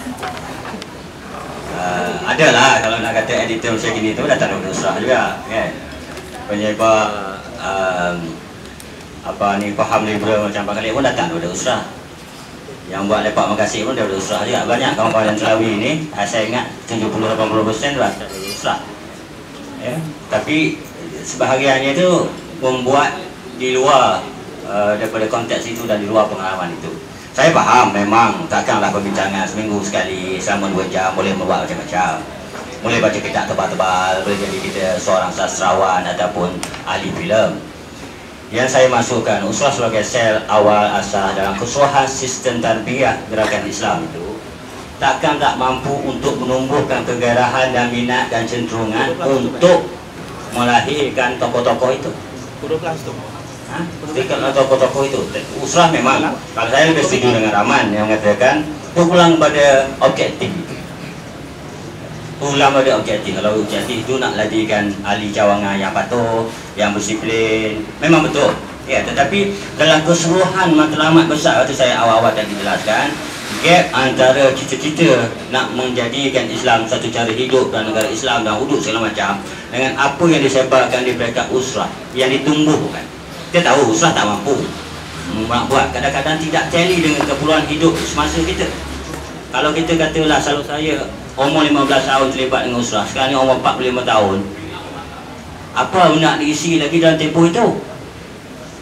S2: Adalah kalau nak kata editor macam gini tu datang daripada usrah juga kan. Penyebab faham liberal macam Pak Khalid pun datang daripada usrah. Yang buat lepak makasih pun daripada usrah juga. Banyak kawan-kawan yang Telawi ni, saya ingat 70-80% berasal dari usrah. Ya, tapi sebahagiannya tu membuat di luar daripada konteks itu dan di luar pengalaman itu. Saya faham memang takkanlah perbincangan seminggu sekali selama 2 jam boleh membuat macam-macam. Boleh baca kitab tebal-tebal, boleh jadi kita seorang sastrawan ataupun ahli filem. Yang saya masukkan usrah sebagai sel awal asas dalam keseluruhan sistem tarbiyah gerakan Islam itu takkan tak mampu untuk menumbuhkan kegairahan dan minat dan cenderungan untuk melahirkan tokoh-tokoh itu. Kalau tokoh-tokoh itu usrah memang, kalau saya lebih setuju dengan Rahman yang mengatakan pulang pada objektif. Pulang pada objektif. Kalau objektif itu nak ladikan ahli cawangan yang patuh, yang berdisiplin, memang betul. Ya, tetapi dalam keseluruhan matlamat besar itu saya awal-awal tadi jelaskan, gap antara cita-cita nak menjadikan Islam satu cara hidup dan negara Islam dan hudud segala macam dengan apa yang disebarkan di peringkat usrah yang ditumbuhkan. Kita tahu usrah tak mampu nak buat, kadang-kadang tidak tally dengan keperluan hidup semasa kita. Kalau kita katalah selalu saya umur 15 tahun terlibat dengan usrah, sekarang ni umur 45 tahun, apa nak diisi lagi dalam tempoh itu?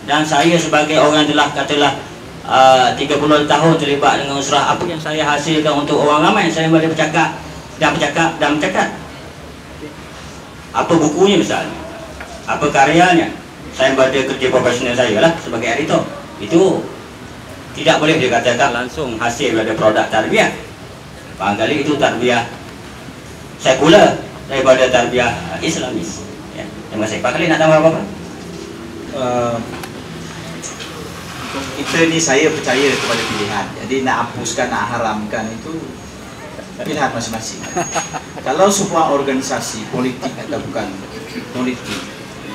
S2: Dan saya sebagai orang telah katalah 30 tahun terlibat dengan usrah, apa yang saya hasilkan untuk orang ramai? Saya boleh bercakap dan bercakap dan bercakap. Apa bukunya misalnya? Apa karyanya? Saya pada kerja profesional saya lah sebagai editor. Itu tidak boleh dikatakan langsung hasil daripada produk tarbiyah. Barangkali itu tarbiyah sekular daripada tarbiyah Islamis. Ya. Terima kasih. Pak Khalid nak tambah apa-apa?
S3: Kita ni saya percaya kepada pilihan. Jadi nak hapuskan, nak haramkan itu pilihan masing-masing. Kalau sebuah organisasi politik atau bukan politik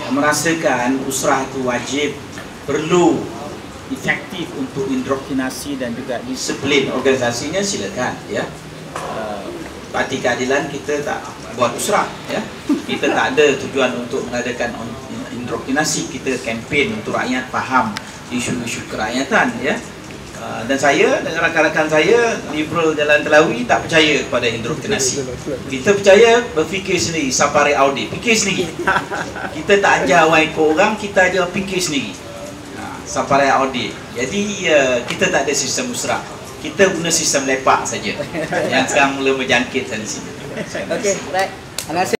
S3: merasakan usrah itu wajib, perlu, efektif untuk indoktrinasi dan juga disiplin organisasinya, silakan ya. Parti Keadilan kita tak buat usrah ya. Kita tak ada tujuan untuk mengadakan indoktrinasi, kita kempen untuk rakyat faham isu-isu kerakyatan ya. Dan saya dengan rakan-rakan saya liberal Jalan Telawi tak percaya kepada indoktrinasi. Kita percaya berfikir sendiri, sapare aude, fikir sendiri. Kita tak ajar orang ikut orang, kita ajar fikir sendiri.
S9: sampai audit. Jadi kita tak ada sistem usrah. Kita guna sistem lepak saja. Yang sekarang mula menjangkit dari sini.
S1: Okey, right. Terima kasih.